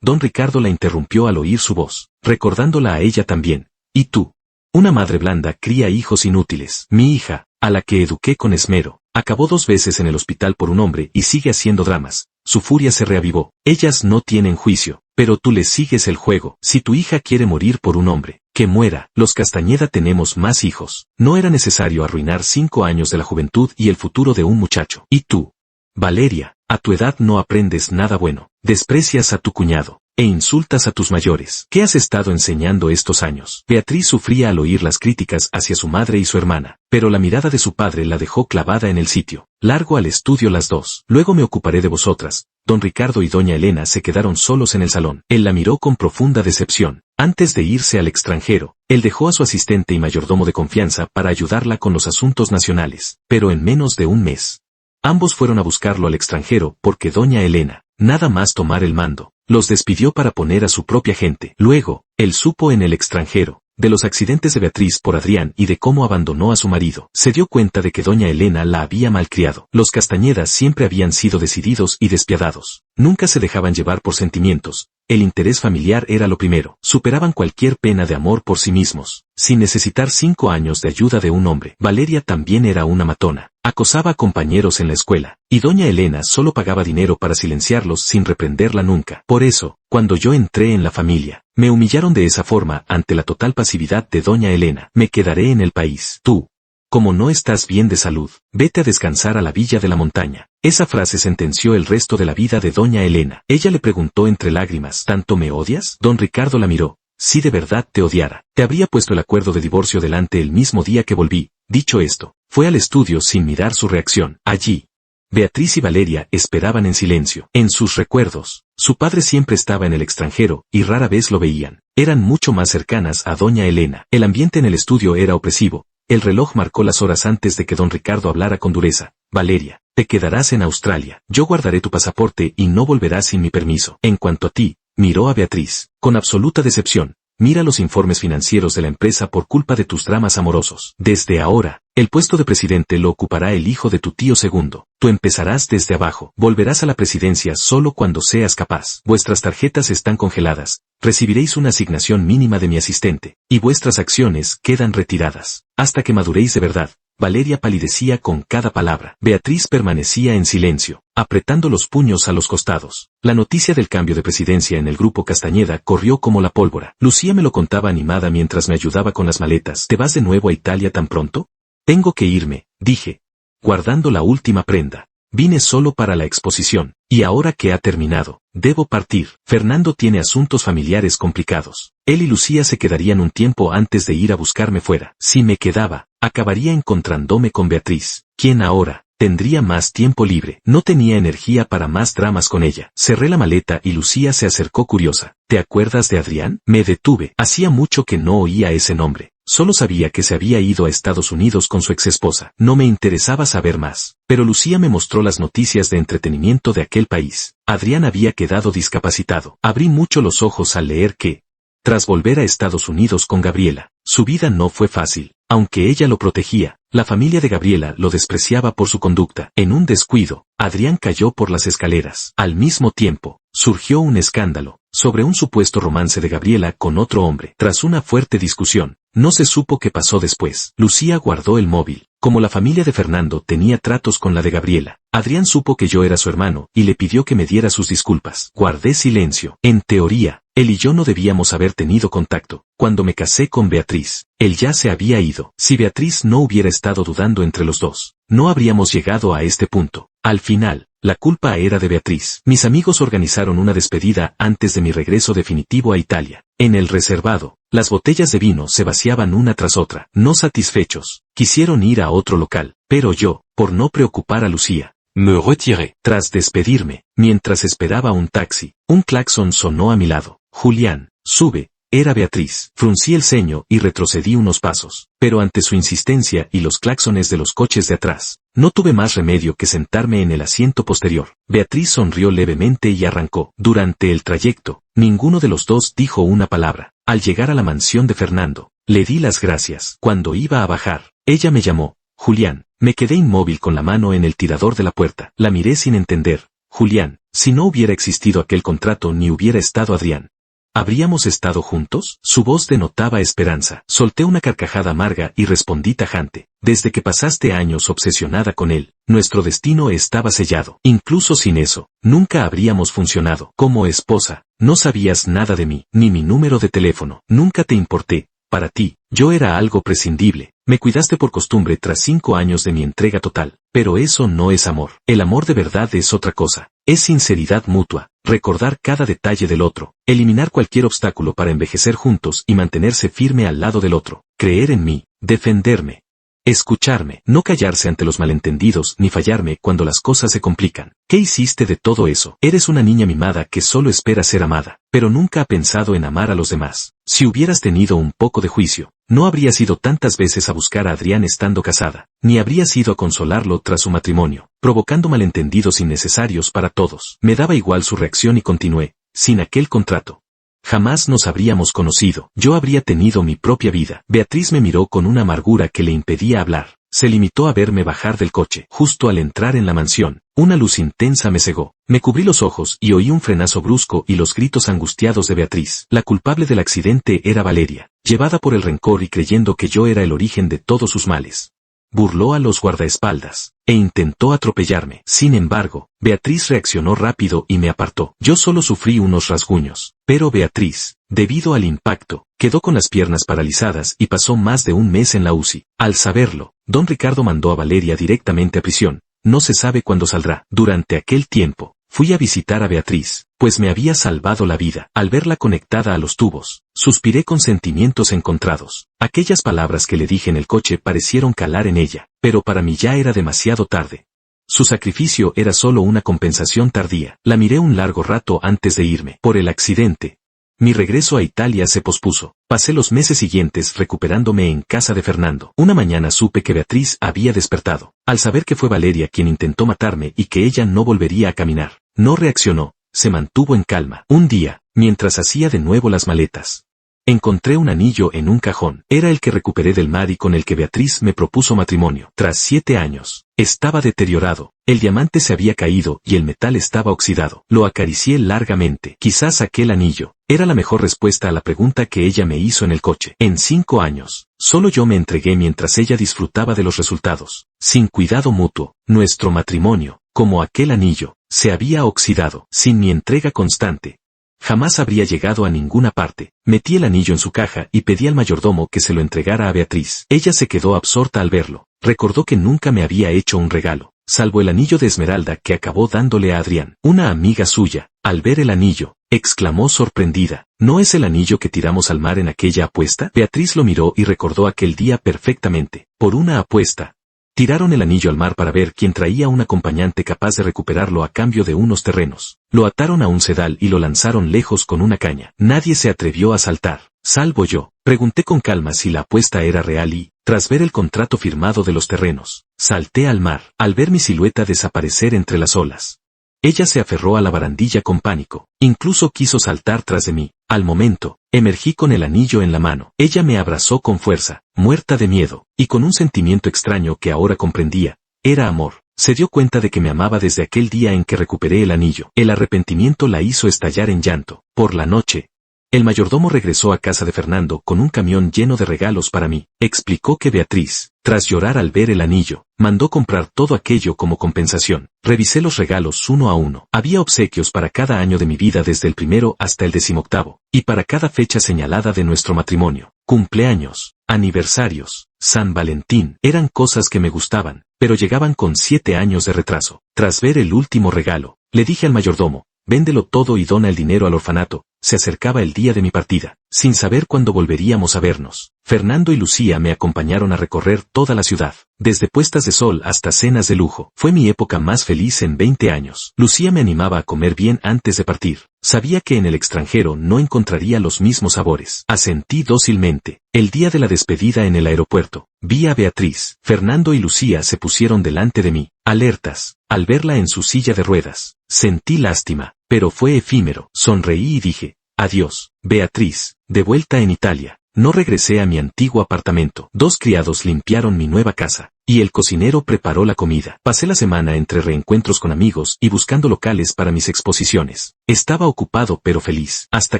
Don Ricardo la interrumpió al oír su voz, recordándola a ella también. ¿Y tú? Una madre blanda cría hijos inútiles. Mi hija, a la que eduqué con esmero, acabó 2 veces en el hospital por un hombre y sigue haciendo dramas. Su furia se reavivó. Ellas no tienen juicio, pero tú les sigues el juego. Si tu hija quiere morir por un hombre, que muera. Los Castañeda tenemos más hijos. No era necesario arruinar 5 años de la juventud y el futuro de un muchacho. ¿Y tú? Valeria, a tu edad no aprendes nada bueno. Desprecias a tu cuñado e insultas a tus mayores. ¿Qué has estado enseñando estos años? Beatriz sufría al oír las críticas hacia su madre y su hermana, pero la mirada de su padre la dejó clavada en el sitio. Largo al estudio las dos. Luego me ocuparé de vosotras. Don Ricardo y doña Elena se quedaron solos en el salón. Él la miró con profunda decepción. Antes de irse al extranjero, él dejó a su asistente y mayordomo de confianza para ayudarla con los asuntos nacionales, pero en menos de un mes. Ambos fueron a buscarlo al extranjero porque doña Elena, nada más tomar el mando, los despidió para poner a su propia gente. Luego, él supo en el extranjero de los accidentes de Beatriz por Adrián y de cómo abandonó a su marido. Se dio cuenta de que doña Elena la había malcriado. Los Castañeda siempre habían sido decididos y despiadados. Nunca se dejaban llevar por sentimientos. El interés familiar era lo primero. Superaban cualquier pena de amor por sí mismos, sin necesitar 5 años de ayuda de un hombre. Valeria también era una matona. Acosaba a compañeros en la escuela, y doña Elena solo pagaba dinero para silenciarlos sin reprenderla nunca. Por eso, cuando yo entré en la familia, me humillaron de esa forma ante la total pasividad de doña Elena. Me quedaré en el país. Tú, como no estás bien de salud, vete a descansar a la villa de la montaña. Esa frase sentenció el resto de la vida de doña Elena. Ella le preguntó entre lágrimas, ¿tanto me odias? Don Ricardo la miró. Si de verdad te odiara, te habría puesto el acuerdo de divorcio delante el mismo día que volví. Dicho esto, fue al estudio sin mirar su reacción. Allí, Beatriz y Valeria esperaban en silencio. En sus recuerdos, su padre siempre estaba en el extranjero y rara vez lo veían. Eran mucho más cercanas a doña Elena. El ambiente en el estudio era opresivo. El reloj marcó las horas antes de que don Ricardo hablara con dureza. Valeria, te quedarás en Australia. Yo guardaré tu pasaporte y no volverás sin mi permiso. En cuanto a ti, miró a Beatriz, con absoluta decepción. Mira los informes financieros de la empresa por culpa de tus dramas amorosos. Desde ahora, el puesto de presidente lo ocupará el hijo de tu tío segundo. Tú empezarás desde abajo. Volverás a la presidencia solo cuando seas capaz. Vuestras tarjetas están congeladas. Recibiréis una asignación mínima de mi asistente, y vuestras acciones quedan retiradas. Hasta que maduréis de verdad. Valeria palidecía con cada palabra. Beatriz permanecía en silencio, apretando los puños a los costados. La noticia del cambio de presidencia en el grupo Castañeda corrió como la pólvora. Lucía me lo contaba animada mientras me ayudaba con las maletas. ¿Te vas de nuevo a Italia tan pronto? Tengo que irme, dije, guardando la última prenda. Vine solo para la exposición, y ahora que ha terminado, debo partir. Fernando tiene asuntos familiares complicados. Él y Lucía se quedarían un tiempo antes de ir a buscarme fuera. Si me quedaba, acabaría encontrándome con Beatriz, quien ahora tendría más tiempo libre. No tenía energía para más dramas con ella. Cerré la maleta y Lucía se acercó curiosa. ¿Te acuerdas de Adrián? Me detuve. Hacía mucho que no oía ese nombre. Solo sabía que se había ido a Estados Unidos con su exesposa. No me interesaba saber más. Pero Lucía me mostró las noticias de entretenimiento de aquel país. Adrián había quedado discapacitado. Abrí mucho los ojos al leer que, tras volver a Estados Unidos con Gabriela, su vida no fue fácil. Aunque ella lo protegía, la familia de Gabriela lo despreciaba por su conducta. En un descuido, Adrián cayó por las escaleras. Al mismo tiempo, surgió un escándalo sobre un supuesto romance de Gabriela con otro hombre. Tras una fuerte discusión, no se supo qué pasó después. Lucía guardó el móvil. Como la familia de Fernando tenía tratos con la de Gabriela, Adrián supo que yo era su hermano y le pidió que me diera sus disculpas. Guardé silencio. En teoría, él y yo no debíamos haber tenido contacto. Cuando me casé con Beatriz, él ya se había ido. Si Beatriz no hubiera estado dudando entre los dos, no habríamos llegado a este punto. Al final, la culpa era de Beatriz. Mis amigos organizaron una despedida antes de mi regreso definitivo a Italia. En el reservado, las botellas de vino se vaciaban una tras otra. No satisfechos, quisieron ir a otro local, pero yo, por no preocupar a Lucía, me retiré. Tras despedirme, mientras esperaba un taxi, un claxon sonó a mi lado. Julián, sube. Era Beatriz. Fruncí el ceño y retrocedí unos pasos, pero ante su insistencia y los claxones de los coches de atrás, no tuve más remedio que sentarme en el asiento posterior. Beatriz sonrió levemente y arrancó. Durante el trayecto, ninguno de los dos dijo una palabra. Al llegar a la mansión de Fernando, le di las gracias. Cuando iba a bajar, ella me llamó. Julián, me quedé inmóvil con la mano en el tirador de la puerta. La miré sin entender. Julián, si no hubiera existido aquel contrato ni hubiera estado Adrián, ¿habríamos estado juntos? Su voz denotaba esperanza. Solté una carcajada amarga y respondí tajante. Desde que pasaste años obsesionada con él, nuestro destino estaba sellado. Incluso sin eso, nunca habríamos funcionado. Como esposa, no sabías nada de mí, ni mi número de teléfono. Nunca te importé. Para ti, yo era algo prescindible. Me cuidaste por costumbre tras 5 años de mi entrega total. Pero eso no es amor. El amor de verdad es otra cosa. Es sinceridad mutua, recordar cada detalle del otro, eliminar cualquier obstáculo para envejecer juntos y mantenerse firme al lado del otro, creer en mí, defenderme, escucharme, no callarse ante los malentendidos ni fallarme cuando las cosas se complican. ¿Qué hiciste de todo eso? Eres una niña mimada que solo espera ser amada, pero nunca ha pensado en amar a los demás. Si hubieras tenido un poco de juicio, no habrías ido tantas veces a buscar a Adrián estando casada, ni habrías ido a consolarlo tras su matrimonio, provocando malentendidos innecesarios para todos. Me daba igual su reacción y continué. Sin aquel contrato, jamás nos habríamos conocido. Yo habría tenido mi propia vida. Beatriz me miró con una amargura que le impedía hablar. Se limitó a verme bajar del coche. Justo al entrar en la mansión, una luz intensa me cegó. Me cubrí los ojos y oí un frenazo brusco y los gritos angustiados de Beatriz. La culpable del accidente era Valeria, llevada por el rencor y creyendo que yo era el origen de todos sus males. burló a los guardaespaldas, e intentó atropellarme. Sin embargo, Beatriz reaccionó rápido y me apartó. Yo solo sufrí unos rasguños, pero Beatriz, debido al impacto, quedó con las piernas paralizadas y pasó más de un mes en la UCI. Al saberlo, don Ricardo mandó a Valeria directamente a prisión. No se sabe cuándo saldrá. Durante aquel tiempo, fui a visitar a Beatriz, pues me había salvado la vida. Al verla conectada a los tubos, suspiré con sentimientos encontrados. Aquellas palabras que le dije en el coche parecieron calar en ella, pero para mí ya era demasiado tarde. Su sacrificio era solo una compensación tardía. La miré un largo rato antes de irme. Por el accidente, mi regreso a Italia se pospuso. Pasé los meses siguientes recuperándome en casa de Fernando. Una mañana supe que Beatriz había despertado. Al saber que fue Valeria quien intentó matarme y que ella no volvería a caminar, no reaccionó, se mantuvo en calma. Un día, mientras hacía de nuevo las maletas, encontré un anillo en un cajón. Era el que recuperé del mar y con el que Beatriz me propuso matrimonio. Tras 7 años, estaba deteriorado. El diamante se había caído y el metal estaba oxidado. Lo acaricié largamente. Quizás aquel anillo era la mejor respuesta a la pregunta que ella me hizo en el coche. En 5 años, solo yo me entregué mientras ella disfrutaba de los resultados. Sin cuidado mutuo, nuestro matrimonio, como aquel anillo, se había oxidado. Sin mi entrega constante, jamás habría llegado a ninguna parte. Metí el anillo en su caja y pedí al mayordomo que se lo entregara a Beatriz. Ella se quedó absorta al verlo. Recordó que nunca me había hecho un regalo, salvo el anillo de esmeralda que acabó dándole a Adrián. Una amiga suya, al ver el anillo, exclamó sorprendida: ¿no es el anillo que tiramos al mar en aquella apuesta? Beatriz lo miró y recordó aquel día perfectamente. Por una apuesta, tiraron el anillo al mar para ver quién traía un acompañante capaz de recuperarlo a cambio de unos terrenos. Lo ataron a un sedal y lo lanzaron lejos con una caña. Nadie se atrevió a saltar, salvo yo. Pregunté con calma si la apuesta era real y, tras ver el contrato firmado de los terrenos, salté al mar. Al ver mi silueta desaparecer entre las olas, ella se aferró a la barandilla con pánico. Incluso quiso saltar tras de mí. Al momento, emergí con el anillo en la mano. Ella me abrazó con fuerza, muerta de miedo, y con un sentimiento extraño que ahora comprendía. Era amor. Se dio cuenta de que me amaba desde aquel día en que recuperé el anillo. El arrepentimiento la hizo estallar en llanto. Por la noche, el mayordomo regresó a casa de Fernando con un camión lleno de regalos para mí. Explicó que Beatriz, tras llorar al ver el anillo, mandó comprar todo aquello como compensación. Revisé los regalos uno a uno. Había obsequios para cada año de mi vida desde el 1 hasta el 18, y para cada fecha señalada de nuestro matrimonio. Cumpleaños, aniversarios, San Valentín. Eran cosas que me gustaban, pero llegaban con 7 años de retraso. Tras ver el último regalo, le dije al mayordomo: véndelo todo y dona el dinero al orfanato. Se acercaba el día de mi partida, sin saber cuándo volveríamos a vernos. Fernando y Lucía me acompañaron a recorrer toda la ciudad, desde puestas de sol hasta cenas de lujo. Fue mi época más feliz en 20 años. Lucía me animaba a comer bien antes de partir. Sabía que en el extranjero no encontraría los mismos sabores. Asentí dócilmente. El día de la despedida en el aeropuerto, vi a Beatriz. Fernando y Lucía se pusieron delante de mí, alertas, al verla en su silla de ruedas. Sentí lástima, pero fue efímero. Sonreí y dije: adiós, Beatriz. De vuelta en Italia, no regresé a mi antiguo apartamento. 2 criados limpiaron mi nueva casa, y el cocinero preparó la comida. Pasé la semana entre reencuentros con amigos y buscando locales para mis exposiciones. Estaba ocupado pero feliz, hasta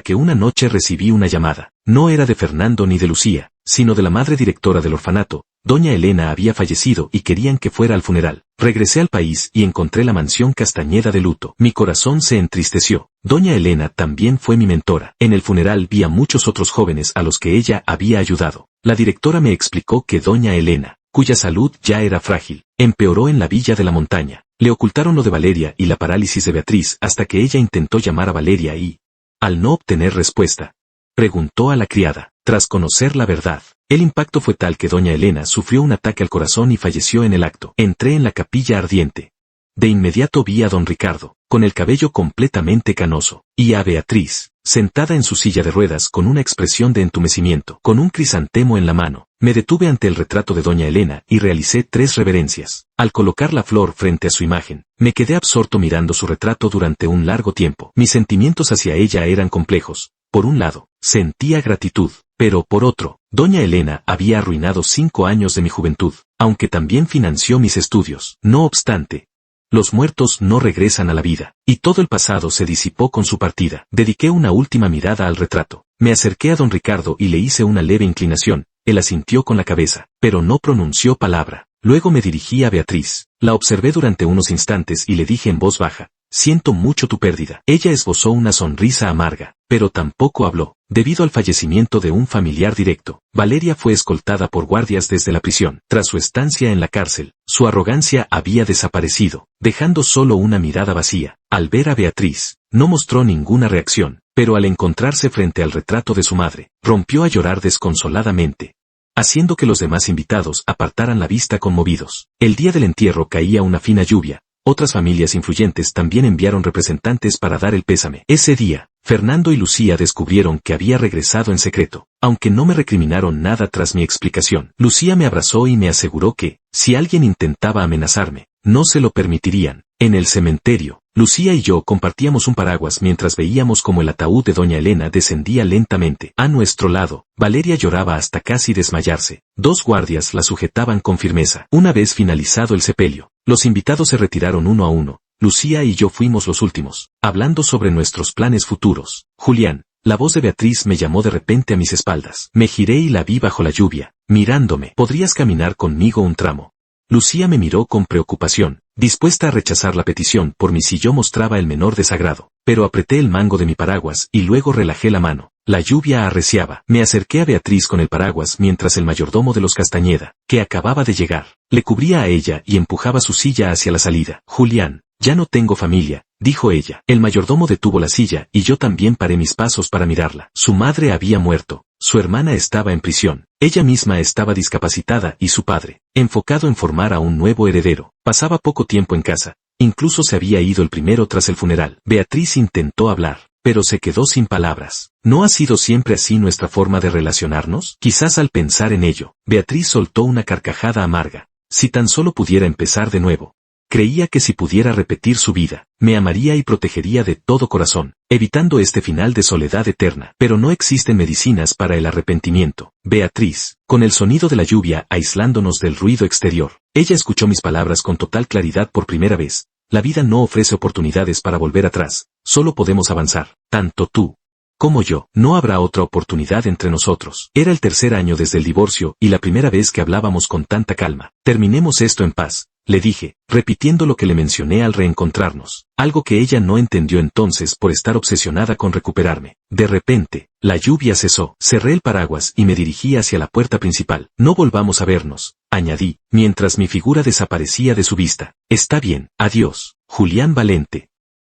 que una noche recibí una llamada. No era de Fernando ni de Lucía, sino de la madre directora del orfanato. Doña Elena había fallecido y querían que fuera al funeral. Regresé al país y encontré la mansión Castañeda de luto. Mi corazón se entristeció. Doña Elena también fue mi mentora. En el funeral vi a muchos otros jóvenes a los que ella había ayudado. La directora me explicó que doña Elena, cuya salud ya era frágil, empeoró en la villa de la montaña. Le ocultaron lo de Valeria y la parálisis de Beatriz hasta que ella intentó llamar a Valeria y, al no obtener respuesta, preguntó a la criada. Tras conocer la verdad, el impacto fue tal que doña Elena sufrió un ataque al corazón y falleció en el acto. Entré en la capilla ardiente. De inmediato vi a don Ricardo, con el cabello completamente canoso, y a Beatriz, sentada en su silla de ruedas con una expresión de entumecimiento, con un crisantemo en la mano. Me detuve ante el retrato de doña Elena y realicé 3 reverencias. Al colocar la flor frente a su imagen, me quedé absorto mirando su retrato durante un largo tiempo. Mis sentimientos hacia ella eran complejos. Por un lado, sentía gratitud, pero por otro, doña Elena había arruinado 5 años de mi juventud, aunque también financió mis estudios. No obstante, los muertos no regresan a la vida, y todo el pasado se disipó con su partida. Dediqué una última mirada al retrato. Me acerqué a don Ricardo y le hice una leve inclinación. Él asintió con la cabeza, pero no pronunció palabra. Luego me dirigí a Beatriz. La observé durante unos instantes y le dije en voz baja, siento mucho tu pérdida. Ella esbozó una sonrisa amarga, pero tampoco habló. Debido al fallecimiento de un familiar directo, Valeria fue escoltada por guardias desde la prisión. Tras su estancia en la cárcel, su arrogancia había desaparecido, dejando solo una mirada vacía. Al ver a Beatriz, no mostró ninguna reacción, pero al encontrarse frente al retrato de su madre, rompió a llorar desconsoladamente, haciendo que los demás invitados apartaran la vista conmovidos. El día del entierro caía una fina lluvia. Otras familias influyentes también enviaron representantes para dar el pésame. Ese día, Fernando y Lucía descubrieron que había regresado en secreto, aunque no me recriminaron nada tras mi explicación. Lucía me abrazó y me aseguró que, si alguien intentaba amenazarme, no se lo permitirían. En el cementerio, Lucía y yo compartíamos un paraguas mientras veíamos como el ataúd de doña Elena descendía lentamente. A nuestro lado, Valeria lloraba hasta casi desmayarse. 2 guardias la sujetaban con firmeza. Una vez finalizado el sepelio, los invitados se retiraron uno a uno. Lucía y yo fuimos los últimos, hablando sobre nuestros planes futuros. Julián, la voz de Beatriz me llamó de repente a mis espaldas. Me giré y la vi bajo la lluvia, mirándome. ¿Podrías caminar conmigo un tramo? Lucía me miró con preocupación, dispuesta a rechazar la petición por mí si yo mostraba el menor desagrado, pero apreté el mango de mi paraguas y luego relajé la mano. La lluvia arreciaba. Me acerqué a Beatriz con el paraguas mientras el mayordomo de los Castañeda, que acababa de llegar, le cubría a ella y empujaba su silla hacia la salida. Julián, ya no tengo familia, dijo ella. El mayordomo detuvo la silla y yo también paré mis pasos para mirarla. Su madre había muerto. Su hermana estaba en prisión, ella misma estaba discapacitada y su padre, enfocado en formar a un nuevo heredero, pasaba poco tiempo en casa, incluso se había ido el primero tras el funeral. Beatriz intentó hablar, pero se quedó sin palabras. ¿No ha sido siempre así nuestra forma de relacionarnos? Quizás al pensar en ello, Beatriz soltó una carcajada amarga. Si tan solo pudiera empezar de nuevo. Creía que si pudiera repetir su vida, me amaría y protegería de todo corazón, evitando este final de soledad eterna. Pero no existen medicinas para el arrepentimiento. Beatriz, con el sonido de la lluvia aislándonos del ruido exterior, ella escuchó mis palabras con total claridad por primera vez. La vida no ofrece oportunidades para volver atrás, solo podemos avanzar, tanto tú como yo. No habrá otra oportunidad entre nosotros. Era el 3er año desde el divorcio y la primera vez que hablábamos con tanta calma. Terminemos esto en paz, le dije, repitiendo lo que le mencioné al reencontrarnos, algo que ella no entendió entonces por estar obsesionada con recuperarme. De repente, la lluvia cesó, cerré el paraguas y me dirigí hacia la puerta principal. No volvamos a vernos, añadí, mientras mi figura desaparecía de su vista. Está bien, adiós, Julián Valente.